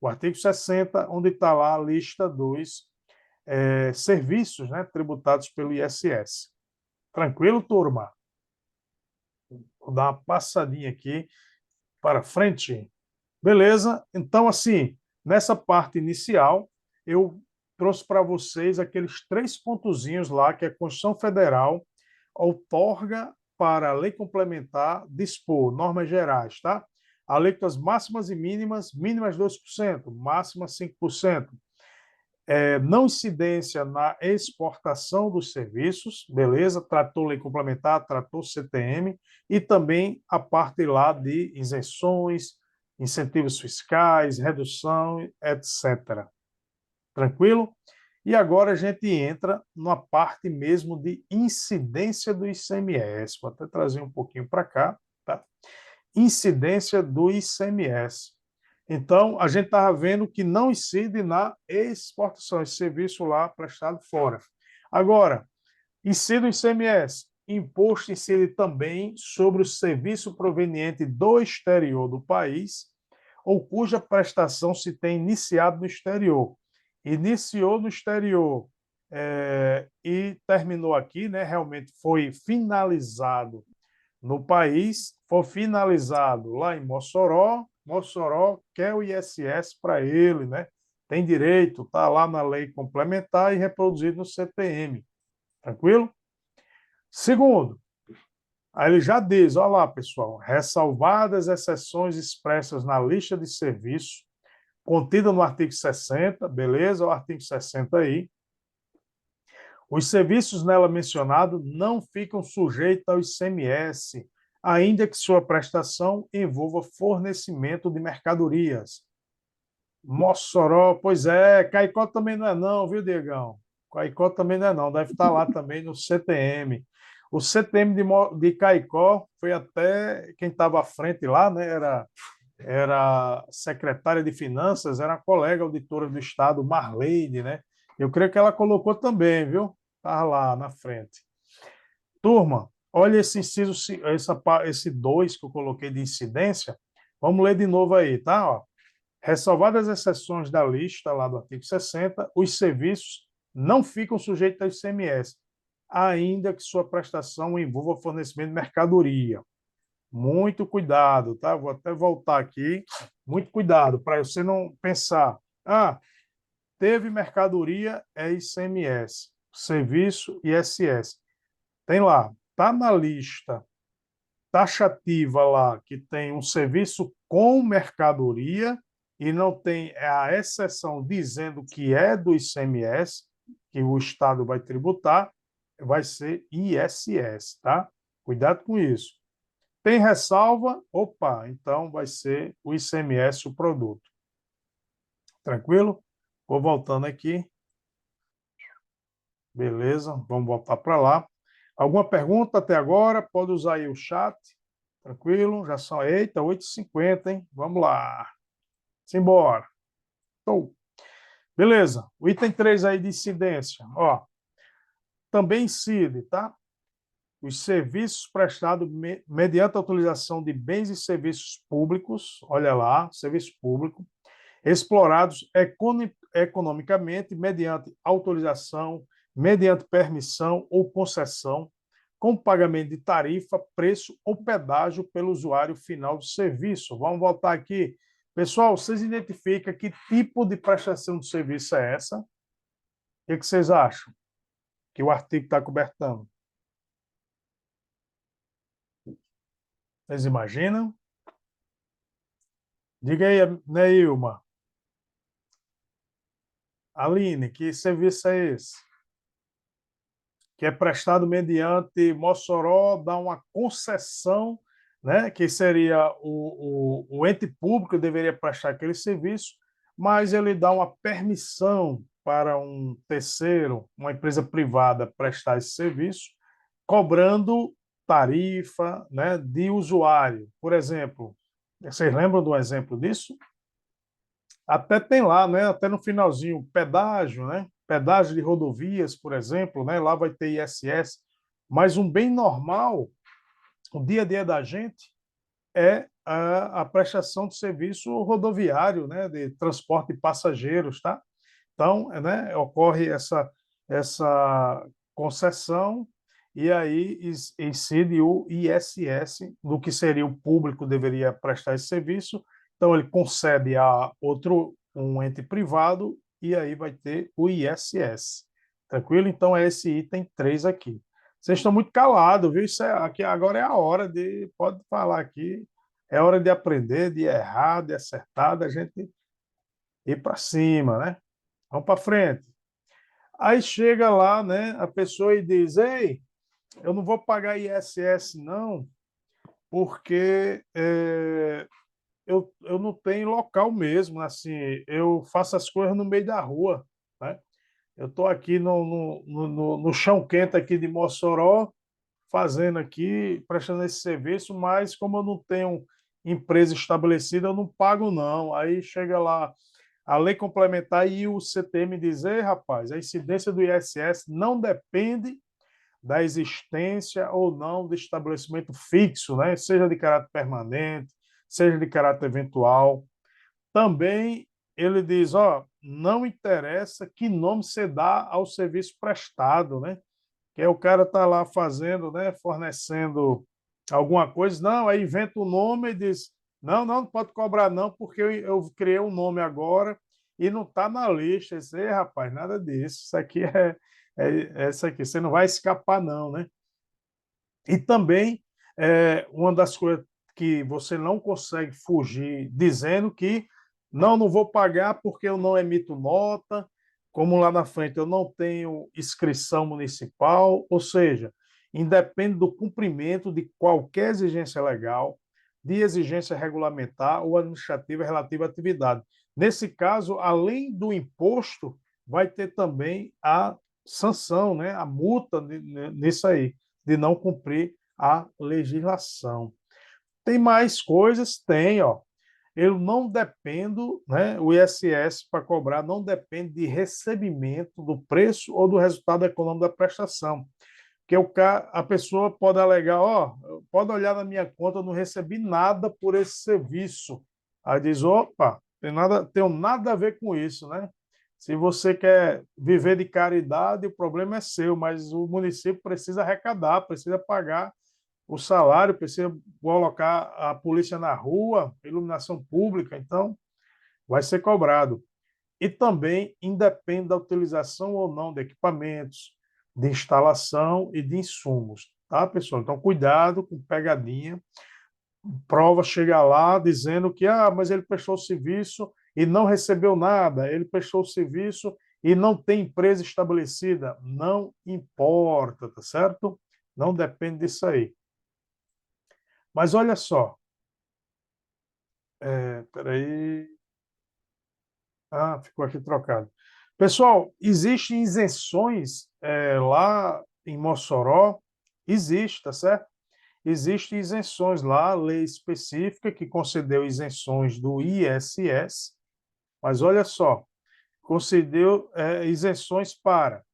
A: O artigo 60, onde está lá a lista dos serviços, né, tributados pelo ISS. Tranquilo, turma? Vou dar uma passadinha aqui para frente. Beleza? Então, assim, nessa parte inicial, eu trouxe para vocês aqueles 3 pontozinhos lá que a Constituição Federal outorga para a lei complementar dispor, normas gerais, tá? Alíquotas máximas e mínimas, mínimas 2%, máximas 5%. Não incidência na exportação dos serviços, beleza? Tratou lei complementar, tratou CTM, e também a parte lá de isenções, incentivos fiscais, redução, etc. Tranquilo? E agora a gente entra na parte mesmo de incidência do ICMS. Vou até trazer um pouquinho para cá, tá? Incidência do ICMS. Então, a gente estava vendo que não incide na exportação, esse serviço lá prestado fora. Agora, incide o ICMS. Imposto incide também sobre o serviço proveniente do exterior do país ou cuja prestação se tem iniciado no exterior. Iniciou no exterior e terminou aqui, né? Realmente foi finalizado no país, foi finalizado lá em Mossoró. Mossoró quer o ISS para ele, né? Tem direito, está lá na lei complementar e reproduzido no CTM. Tranquilo? Segundo, aí ele já diz, olha lá, pessoal, ressalvadas exceções expressas na lista de serviços contida no artigo 60, beleza? O artigo 60 aí. Os serviços nela mencionados não ficam sujeitos ao ICMS, ainda que sua prestação envolva fornecimento de mercadorias. Mossoró, pois é, Caicó também não é não, viu, Diegão? Caicó também não é não, deve estar lá também no CTM. O CTM de Caicó foi até quem estava à frente lá, né? Era secretária de Finanças, era a colega auditora do Estado, Marleide, né? Eu creio que ela colocou também, viu? Estava lá na frente. Turma, olha esse inciso, esse 2 que eu coloquei de incidência. Vamos ler de novo aí, tá? Ó. Ressalvadas as exceções da lista lá do artigo 60, os serviços não ficam sujeitos ao ICMS, ainda que sua prestação envolva fornecimento de mercadoria. Muito cuidado, tá? Vou até voltar aqui. Muito cuidado para você não pensar, teve mercadoria, é ICMS, serviço, ISS. Tem lá, tá na lista taxativa lá que tem um serviço com mercadoria e não tem a exceção dizendo que é do ICMS, que o Estado vai tributar, vai ser ISS, tá? Cuidado com isso. Tem ressalva? Opa, então vai ser o ICMS o produto. Tranquilo? Vou voltando aqui. Beleza, vamos voltar para lá. Alguma pergunta até agora? Pode usar aí o chat. Tranquilo? Já são, eita, 8h50, hein? Vamos lá. Simbora. Então, beleza. O item 3 aí de incidência. Ó, também incide, tá? Os serviços prestados mediante a utilização de bens e serviços públicos, olha lá, serviço público, explorados economicamente mediante autorização, mediante permissão ou concessão, com pagamento de tarifa, preço ou pedágio pelo usuário final do serviço. Vamos voltar aqui. Pessoal, vocês identificam que tipo de prestação de serviço é essa? O que vocês acham que o artigo está cobertando? Vocês imaginam? Diga aí, Neilma. Aline, que serviço é esse? Que é prestado mediante Mossoró, dá uma concessão, né, que seria o ente público deveria prestar aquele serviço, mas ele dá uma permissão para um terceiro, uma empresa privada, prestar esse serviço, cobrando tarifa, né, de usuário. Por exemplo, vocês lembram de um exemplo disso? Até tem lá, né? Até no finalzinho, pedágio, né? Pedágio de rodovias, por exemplo, né? Lá vai ter ISS. Mas um bem normal, o dia a dia da gente, é a prestação de serviço rodoviário, né? De transporte de passageiros, tá? Então, né? Ocorre essa concessão e aí incide o ISS, do que seria o público deveria prestar esse serviço. Então, ele concede a outro, um ente privado, e aí vai ter o ISS. Tranquilo? Então, é esse item 3 aqui. Vocês estão muito calados, viu? Isso aqui agora é a hora de. Pode falar aqui. É hora de aprender, de errar, de acertar, da gente ir para cima, né? Vamos para frente. Aí chega lá, né, a pessoa e diz: Ei, eu não vou pagar ISS, não, porque eu não tenho local mesmo. Assim, eu faço as coisas no meio da rua, né? Eu estou aqui no chão quente aqui de Mossoró, fazendo aqui, prestando esse serviço, mas como eu não tenho empresa estabelecida, eu não pago, não. Aí chega lá a lei complementar e o CTM diz: Ei, rapaz, a incidência do ISS não depende da existência ou não de estabelecimento fixo, né? Seja de caráter permanente, seja de caráter eventual. Também ele diz, ó, não interessa que nome você dá ao serviço prestado, né? Que é o cara tá lá fazendo, né, fornecendo alguma coisa, não, aí inventa o nome e diz, não pode cobrar não, porque eu criei um nome agora e não está na lista. Isso aí, rapaz, nada disso. Isso aqui é isso aqui. Você não vai escapar não, né? E também uma das coisas que você não consegue fugir dizendo que não vou pagar porque eu não emito nota, como lá na frente eu não tenho inscrição municipal, ou seja, independe do cumprimento de qualquer exigência legal, de exigência regulamentar ou administrativa relativa à atividade. Nesse caso, além do imposto, vai ter também a sanção, né, a multa nisso aí de não cumprir a legislação. Tem mais coisas? Tem, ó. Eu não dependo, né? O ISS para cobrar não depende de recebimento do preço ou do resultado econômico da prestação. Porque a pessoa pode alegar, ó, pode olhar na minha conta, eu não recebi nada por esse serviço. Aí diz, opa, tenho nada a ver com isso, né? Se você quer viver de caridade, o problema é seu, mas o município precisa arrecadar, precisa pagar o salário, precisa colocar a polícia na rua, iluminação pública, então vai ser cobrado. E também independe da utilização ou não de equipamentos, de instalação e de insumos, tá, pessoal? Então, cuidado com pegadinha. Prova chega lá dizendo que, mas ele prestou o serviço e não recebeu nada, ele prestou o serviço e não tem empresa estabelecida. Não importa, tá certo? Não depende disso aí. Mas olha só, peraí. Ah, ficou aqui trocado. Pessoal, existem isenções lá em Mossoró? Existe, tá certo? Existem isenções lá, lei específica que concedeu isenções do ISS, mas olha só, concedeu isenções para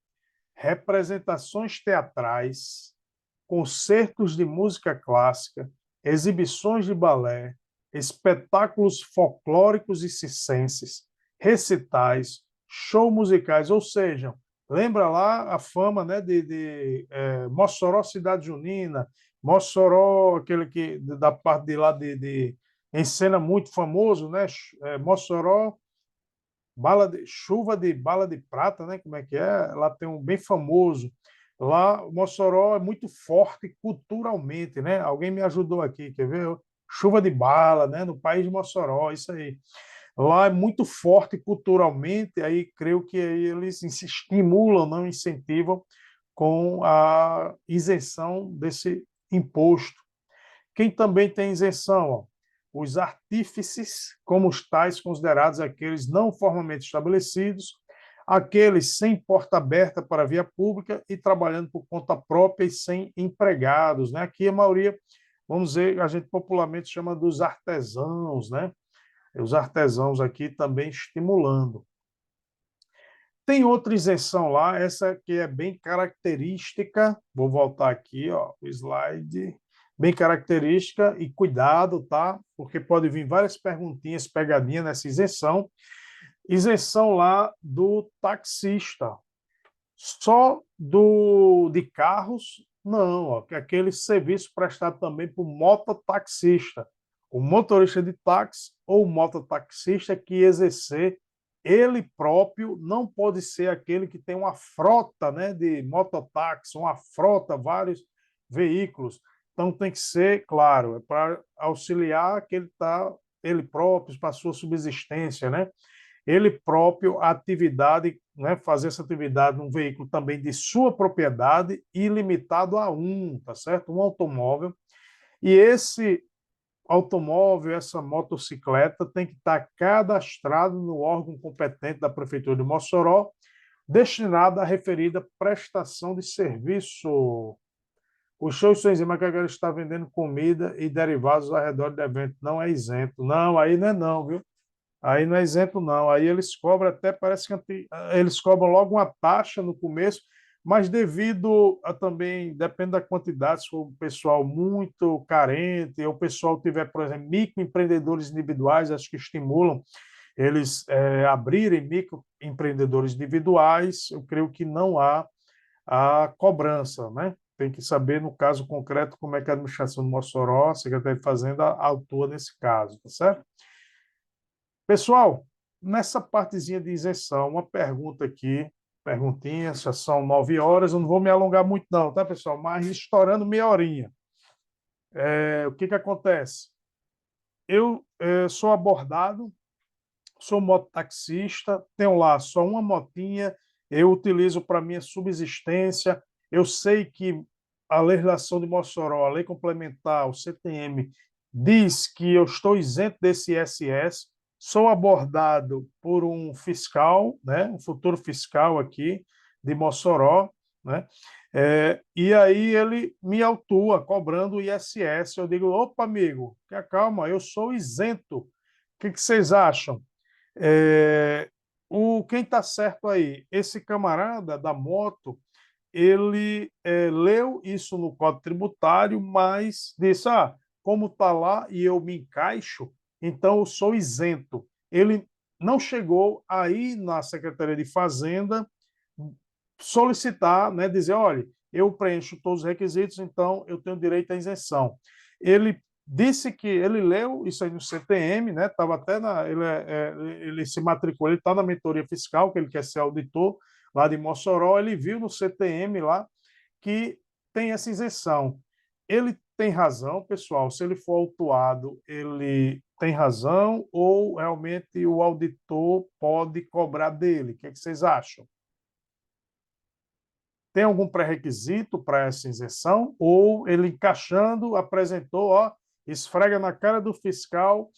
A: representações teatrais, concertos de música clássica, exibições de balé, espetáculos folclóricos e circenses, recitais, shows musicais, ou seja, lembra lá a fama, né, de Mossoró Cidade Junina, Mossoró, aquele que da parte de lá em cena muito famoso, né, Mossoró chuva de bala de prata, né? Como é que é? Lá tem um bem famoso. Lá, o Mossoró é muito forte culturalmente, né? Alguém me ajudou aqui, quer ver? Chuva de bala, né? No país de Mossoró, isso aí. Lá é muito forte culturalmente, aí creio que aí eles se estimulam, não incentivam com a isenção desse imposto. Quem também tem isenção? Ó, os artífices, como os tais considerados aqueles não formalmente estabelecidos, aqueles sem porta aberta para a via pública e trabalhando por conta própria e sem empregados, né? Aqui a maioria, vamos dizer, a gente popularmente chama dos artesãos, né? Os artesãos aqui também estimulando. Tem outra isenção lá, essa que é bem característica. Vou voltar aqui, ó, o slide. Bem característica e cuidado, tá? Porque pode vir várias perguntinhas, pegadinhas nessa isenção. Isenção lá do taxista. Só de carros, não, ó, que é aquele serviço prestado também por mototaxista. O motorista de táxi ou mototaxista que exercer ele próprio não pode ser aquele que tem uma frota, né, de mototáxi, uma frota, vários veículos. Então tem que ser, claro, é para auxiliar que ele está ele próprio para a sua subsistência, né? Ele próprio a atividade, né, fazer essa atividade num veículo também de sua propriedade e limitado a um, tá certo? Um automóvel. E esse automóvel, essa motocicleta tem que estar cadastrado no órgão competente da Prefeitura de Mossoró, destinado à referida prestação de serviço. Os shows sem Zima que agora está vendendo comida e derivados ao redor do evento. Não é isento. Não, aí não é não, viu? Aí não é isento, não. Aí eles cobram até, parece que eles cobram logo uma taxa no começo, mas devido a também, depende da quantidade, se for um pessoal muito carente, ou o pessoal tiver, por exemplo, microempreendedores individuais, acho que estimulam eles abrirem microempreendedores individuais, eu creio que não há a cobrança, né? Tem que saber, no caso concreto, como é que a administração de Mossoró, a Secretaria de Fazenda, atua nesse caso, tá certo? Pessoal, nessa partezinha de isenção, uma pergunta aqui, perguntinha, já são 9 horas, eu não vou me alongar muito não, tá, pessoal? Mas estourando meia horinha. O que que acontece? Eu sou abordado, sou mototaxista, tenho lá só uma motinha, eu utilizo para minha subsistência, eu sei que a legislação de Mossoró, a lei complementar, o CTM, diz que eu estou isento desse ISS, sou abordado por um fiscal, né, um futuro fiscal aqui de Mossoró, né, e aí ele me autua cobrando o ISS. Eu digo, opa, amigo, calma, eu sou isento. O que vocês acham? É, quem está certo aí? Esse camarada da moto, ele leu isso no Código Tributário, mas disse, como está lá e eu me encaixo, então eu sou isento. Ele não chegou aí na Secretaria de Fazenda solicitar, né, dizer, olha, eu preencho todos os requisitos, então eu tenho direito à isenção. Ele disse que ele leu isso aí no CTM, né? Estava até ele se matriculou, ele está na mentoria fiscal, que ele quer ser auditor lá de Mossoró, ele viu no CTM lá que tem essa isenção. Ele tem razão, pessoal, se ele for autuado, ele tem razão ou realmente o auditor pode cobrar dele? O que é que vocês acham? Tem algum pré-requisito para essa isenção? Ou ele encaixando, apresentou, esfrega na cara do fiscal,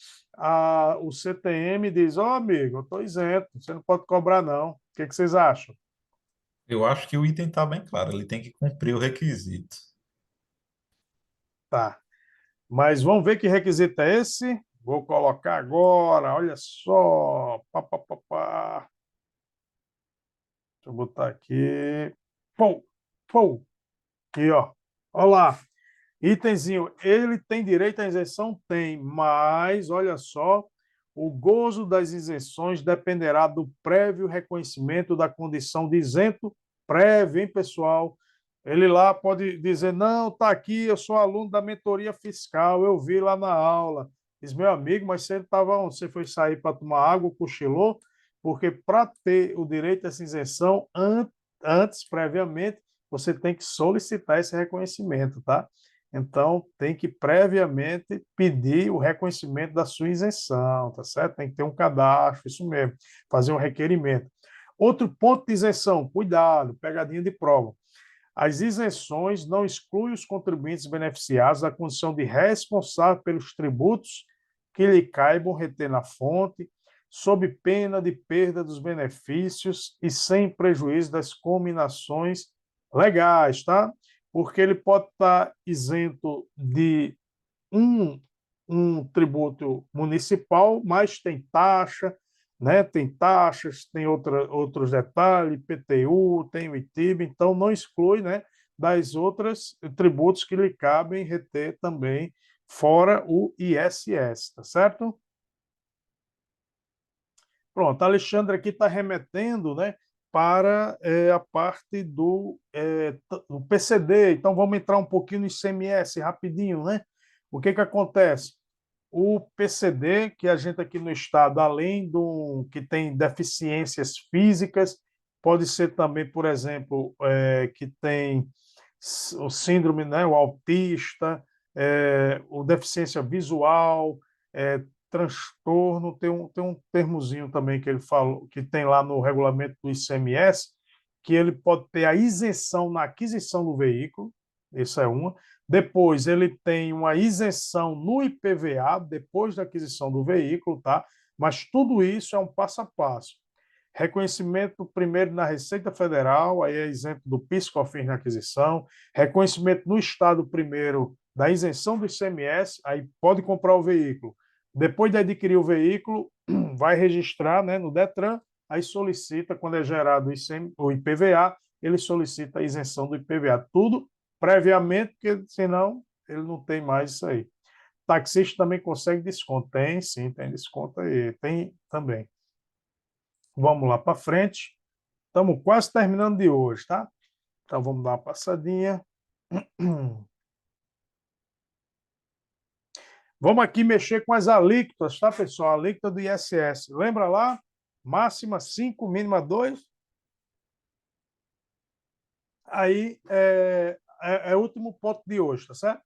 A: o CTM diz, amigo, eu estou isento, você não pode cobrar não. O que vocês acham?
C: Eu acho que o item está bem claro, ele tem que cumprir o requisito.
A: Tá. Mas vamos ver que requisito é esse? Vou colocar agora, olha só. Pá, pá, pá, pá. Deixa eu botar aqui. Pô, pô. Aqui, ó. Olha lá. Itemzinho, ele tem direito à isenção? Tem, mas olha só, o gozo das isenções dependerá do prévio reconhecimento da condição de isento prévio, hein, pessoal? Ele lá pode dizer, não, tá aqui, eu sou aluno da mentoria fiscal, eu vi lá na aula. Diz, meu amigo, mas você estava onde? Você foi sair para tomar água, cochilou? Porque para ter o direito a essa isenção, antes, previamente, você tem que solicitar esse reconhecimento, tá? Então, tem que previamente pedir o reconhecimento da sua isenção, tá certo? Tem que ter um cadastro, isso mesmo, fazer um requerimento. Outro ponto de isenção, cuidado, pegadinha de prova. As isenções não excluem os contribuintes beneficiados da condição de responsável pelos tributos que lhe caibam reter na fonte, sob pena de perda dos benefícios e sem prejuízo das cominações legais, tá? Porque ele pode estar isento de um, um tributo municipal, mas tem taxa, né? Tem taxas, tem outros detalhes, IPTU, tem o ITIB, então não exclui, né, das outras tributos que lhe cabem reter também, fora o ISS, tá certo? Pronto, Alexandre aqui está remetendo, né, para a parte do PCD. Então, vamos entrar um pouquinho no ICMS rapidinho, né? O que acontece? O PCD, que a gente aqui no estado, além do que tem deficiências físicas, pode ser também, por exemplo, que tem o síndrome, né, o autista, o deficiência visual, transtorno, tem um termozinho também que ele falou, que tem lá no regulamento do ICMS, que ele pode ter a isenção na aquisição do veículo, isso é uma. Depois, ele tem uma isenção no IPVA, depois da aquisição do veículo, tá? Mas tudo isso é um passo a passo. Reconhecimento primeiro na Receita Federal, aí é isento do PIS/COFINS na aquisição. Reconhecimento no Estado primeiro da isenção do ICMS, aí pode comprar o veículo. Depois de adquirir o veículo, vai registrar, né, no Detran, aí solicita, quando é gerado o IPVA, ele solicita a isenção do IPVA. Tudo previamente, porque senão ele não tem mais isso aí. Taxista também consegue desconto? Tem, sim, tem desconto aí. Tem também. Vamos lá para frente. Estamos quase terminando de hoje, tá? Então vamos dar uma passadinha. Vamos aqui mexer com as alíquotas, tá, pessoal? A alíquota do ISS. Lembra lá? Máxima 5, mínima 2. Aí é o último ponto de hoje, tá certo?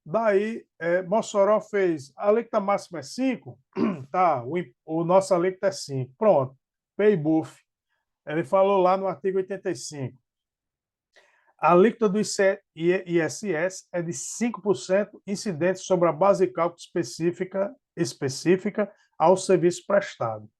A: Daí, Mossoró fez, a alíquota máxima é 5, tá, o nosso alíquota é 5. Pronto, Paybuff. Ele falou lá no artigo 85. A alíquota do ISS é de 5% incidente sobre a base de cálculo específica ao serviço prestado.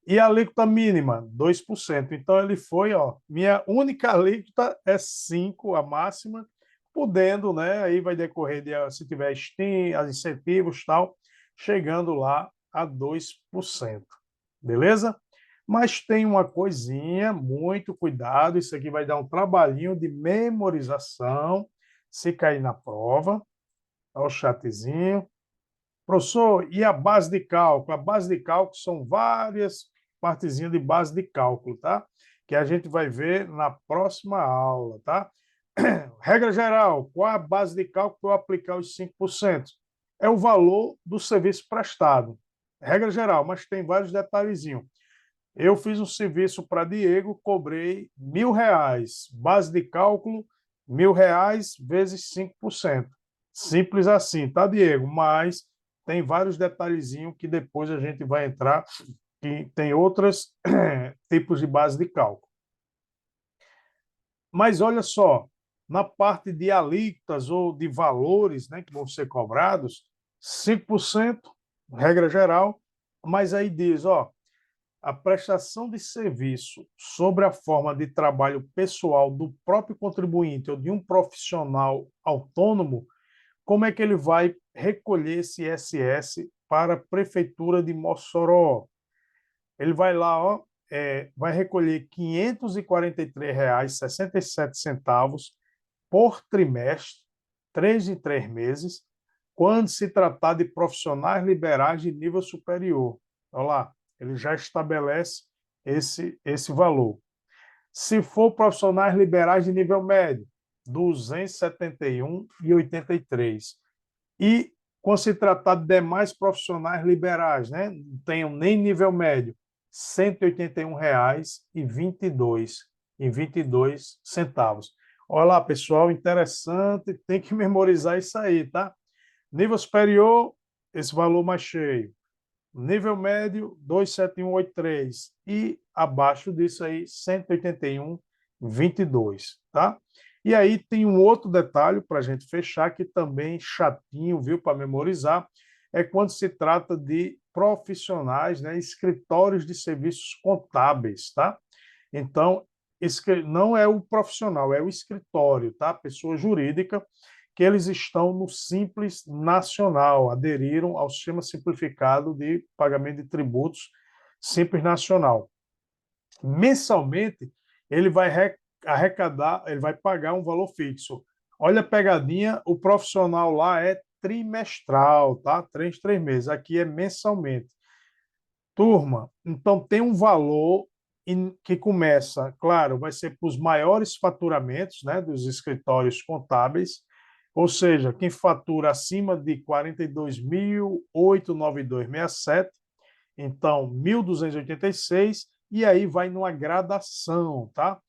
A: E a alíquota mínima, 2%. Então, ele foi, ó, minha única alíquota é 5%, a máxima, podendo, né, aí vai decorrer, se tiver STIM, as incentivos tal, chegando lá a 2%. Beleza? Mas tem uma coisinha, muito cuidado, isso aqui vai dar um trabalhinho de memorização, se cair na prova. Olha o chatzinho. Professor, e a base de cálculo? A base de cálculo são várias partezinhas de base de cálculo, tá? Que a gente vai ver na próxima aula, tá? Regra geral, qual a base de cálculo para eu aplicar os 5%? É o valor do serviço prestado. Regra geral, mas tem vários detalhezinhos. Eu fiz um serviço para Diego, cobrei R$ 1.000. Base de cálculo, R$ 1.000 vezes 5%. Simples assim, tá, Diego? Mas tem vários detalhezinhos que depois a gente vai entrar, que tem outros tipos de base de cálculo. Mas olha só, na parte de alíquotas ou de valores, né, que vão ser cobrados, 5%, regra geral, mas aí diz, ó, a prestação de serviço sobre a forma de trabalho pessoal do próprio contribuinte ou de um profissional autônomo, como é que ele vai recolher esse ISS para a Prefeitura de Mossoró? Ele vai lá, ó, vai recolher R$ 543,67 por trimestre, 3 em 3 meses, quando se tratar de profissionais liberais de nível superior. Olha lá, ele já estabelece esse valor. Se for profissionais liberais de nível médio, R$ 271,83. E quando se tratar de demais profissionais liberais, né, não tenham nem nível médio, R$ 181,22. Olha lá, pessoal, interessante, tem que memorizar isso aí, tá? Nível superior, esse valor mais cheio. Nível médio, 27183. E abaixo disso aí, 181,22, tá? E aí tem um outro detalhe para a gente fechar, que também chatinho, viu, para memorizar, é quando se trata de profissionais, né, escritórios de serviços contábeis, tá? Então, não é o profissional, é o escritório, tá? Pessoa jurídica, que eles estão no Simples Nacional, aderiram ao sistema simplificado de pagamento de tributos Simples Nacional. Mensalmente, ele vai arrecadar, ele vai pagar um valor fixo. Olha a pegadinha, o profissional lá é trimestral, tá? 3 meses. Aqui é mensalmente. Turma, então tem um valor que começa, claro, vai ser para os maiores faturamentos, né, dos escritórios contábeis, ou seja, quem fatura acima de 42.892,67, então 1.286, e aí vai numa gradação, tá?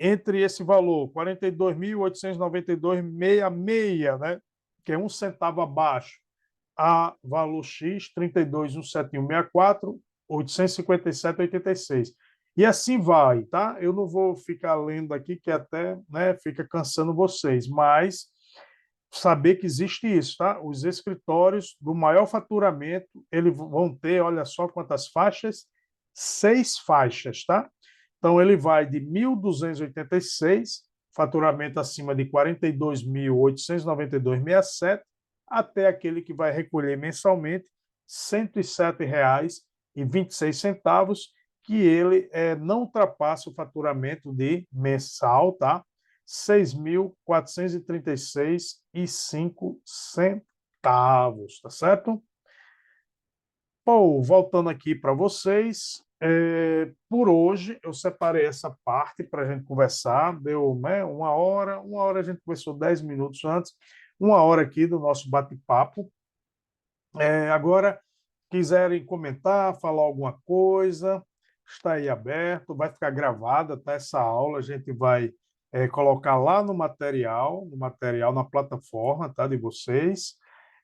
A: Entre esse valor, 42.892,66, né, que é 1 centavo abaixo, a valor X, 32.171,64, 857,86. E assim vai, tá? Eu não vou ficar lendo aqui, que até, né, fica cansando vocês, mas saber que existe isso, tá? Os escritórios do maior faturamento, eles vão ter, olha só quantas faixas, 6 faixas, tá? Então ele vai de 1.286, faturamento acima de 42.892,67, até aquele que vai recolher mensalmente R$ 107,26, que ele não ultrapassa o faturamento de mensal, tá? 6.436,05, tá certo? Pô, voltando aqui para vocês, por hoje eu separei essa parte para a gente conversar, deu, né, uma hora a gente conversou 10 minutos antes, uma hora aqui do nosso bate-papo. Agora, quiserem comentar, falar alguma coisa, está aí aberto, vai ficar gravada, tá? Essa aula a gente vai colocar lá no material na plataforma, tá? De vocês.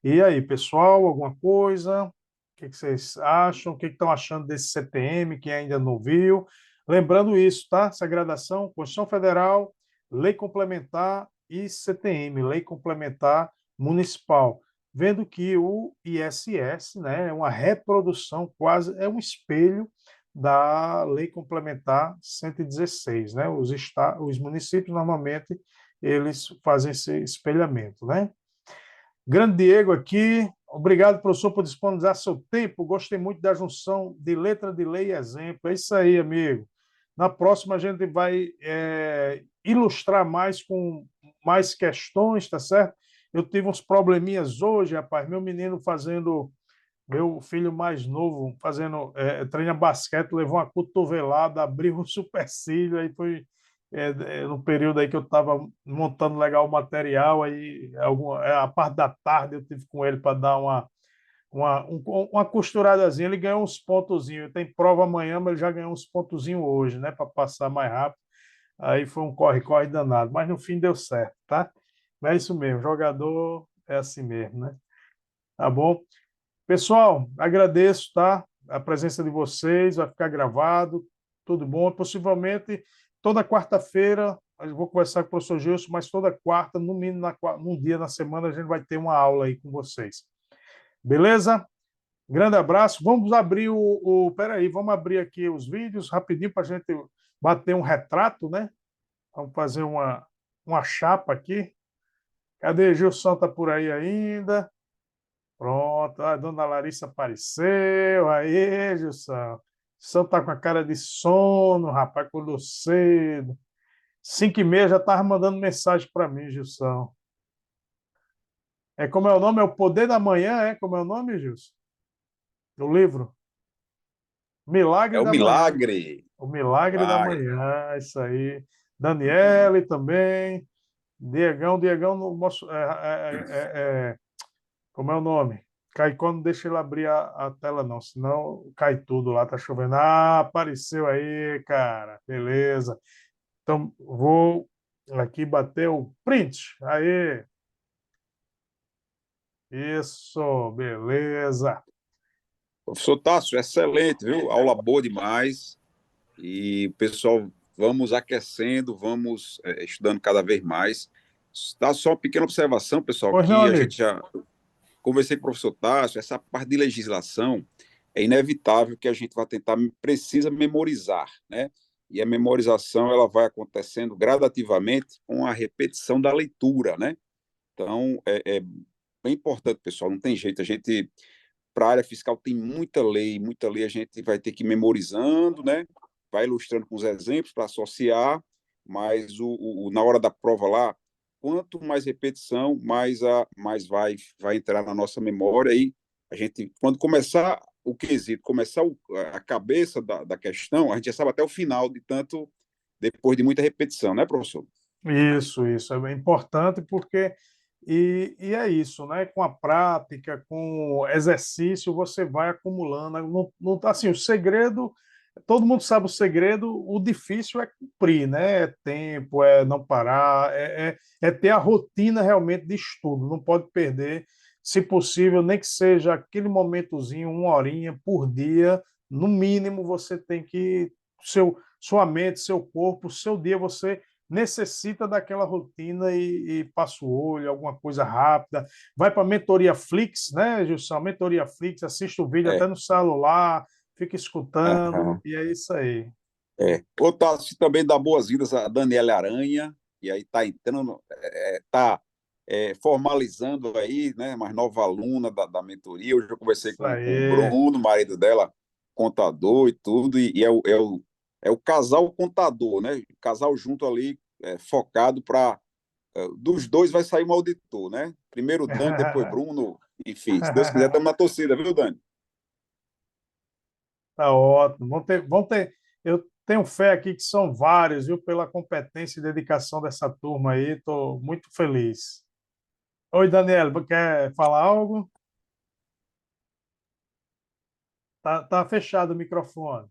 A: E aí, pessoal, alguma coisa? O que vocês acham? O que estão achando desse CTM, quem ainda não viu? Lembrando isso, tá? Essa gradação, Constituição Federal, Lei Complementar e CTM, Lei Complementar Municipal, vendo que o ISS, né, é uma reprodução, quase é um espelho da Lei Complementar 116, né? Os municípios normalmente eles fazem esse espelhamento, né? Grande Diego aqui, obrigado, professor, por disponibilizar seu tempo. Gostei muito da junção de letra de lei e exemplo. É isso aí, amigo. Na próxima a gente vai ilustrar mais com mais questões, tá certo? Eu tive uns probleminhas hoje, rapaz. Meu filho mais novo fazendo treina basquete, levou uma cotovelada, abriu um supercílio, aí foi no período aí que eu estava montando legal o material, aí a parte da tarde eu tive com ele para dar uma costuradazinha. Ele ganhou uns pontozinhos, tem prova amanhã, mas ele já ganhou uns pontozinhos hoje, né, para passar mais rápido. Aí foi um corre-corre danado, mas no fim deu certo, tá? Mas é isso mesmo, jogador é assim mesmo, né? Tá bom? Pessoal, agradeço, tá? A presença de vocês, vai ficar gravado, tudo bom. Possivelmente toda quarta-feira, eu vou conversar com o professor Gilson, mas toda quarta, no mínimo num dia na semana, a gente vai ter uma aula aí com vocês. Beleza? Grande abraço. Vamos abrir Peraí, vamos abrir aqui os vídeos rapidinho para a gente bater um retrato, né? Vamos fazer uma chapa aqui. Cadê? Gilson tá por aí ainda? Pronto, a dona Larissa apareceu. Aí, Gilson. Gilson tá com a cara de sono, rapaz, acordou cedo. 5h30 já estava mandando mensagem para mim, Gilson. Como é o nome? É O Poder da Manhã, é? Como é o nome, Gilson? Do livro?
D: É
A: Milagre
D: o
A: da Manhã.
D: milagre.
A: O Milagre da
D: Milagre.
A: Manhã, isso aí. Daniele também. Diegão, no, como é o nome? Caicó não deixa ele abrir a tela, não, senão cai tudo lá, tá chovendo. Ah, apareceu aí, cara. Beleza. Então, vou Aqui bateu print. Aí, isso, beleza.
E: Professor Tássio, excelente, viu? Aula boa demais. E, pessoal, vamos aquecendo, vamos estudando cada vez mais. Tá só uma pequena observação, pessoal,
A: Pois não,
E: que a
A: amigo.
E: gente já conversei com o professor Tássio, essa parte de legislação é inevitável que a gente vai tentar, precisa memorizar, né? E a memorização ela vai acontecendo gradativamente com a repetição da leitura, né? Então, é bem importante, pessoal, não tem jeito, a gente para a área fiscal tem muita lei a gente vai ter que ir memorizando, né? Vai ilustrando com os exemplos para associar, mas na hora da prova lá, quanto mais repetição, mais vai entrar na nossa memória e a gente, quando começar o quesito, começar a cabeça da questão, a gente já sabe até o final de tanto, depois de muita repetição, né, professor?
A: Isso é bem importante porque e é isso, né? Com a prática, com o exercício, você vai acumulando. Assim, o segredo, todo mundo sabe o segredo, o difícil é cumprir, né? É tempo, é não parar, é ter a rotina realmente de estudo, não pode perder, se possível, nem que seja aquele momentozinho, uma horinha por dia, no mínimo você tem que, sua mente, seu corpo, seu dia, você necessita daquela rotina e passa o olho, alguma coisa rápida. Vai para a mentoria Flix, né, Gilson? Mentoria Flix, assiste o vídeo até
E: É.
A: no celular, fica escutando,
E: Aham.
A: e é isso aí.
E: O Tassi também dá boas-vindas a Daniela Aranha, e aí está entrando, está formalizando aí, né, mais nova aluna da mentoria. Hoje eu conversei
A: Isso
E: com o
A: aí.
E: Bruno, marido dela, contador e tudo, e é o casal contador, né? O casal junto ali, focado para. Dos dois vai sair um auditor, né? Primeiro Dani, depois Bruno, enfim, se Deus quiser, estamos na torcida, viu, Dani?
A: Tá ótimo. Vão ter. Eu tenho fé aqui que são vários, viu, pela competência e dedicação dessa turma aí. Estou muito feliz. Oi, Daniel, quer falar algo? Tá fechado o microfone.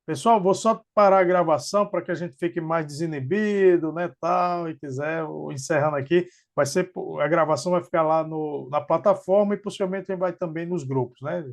A: Pessoal, vou só parar a gravação para que a gente fique mais desinibido, né, tal, e quiser, vou encerrando aqui, a gravação vai ficar lá na plataforma e possivelmente vai também nos grupos, né?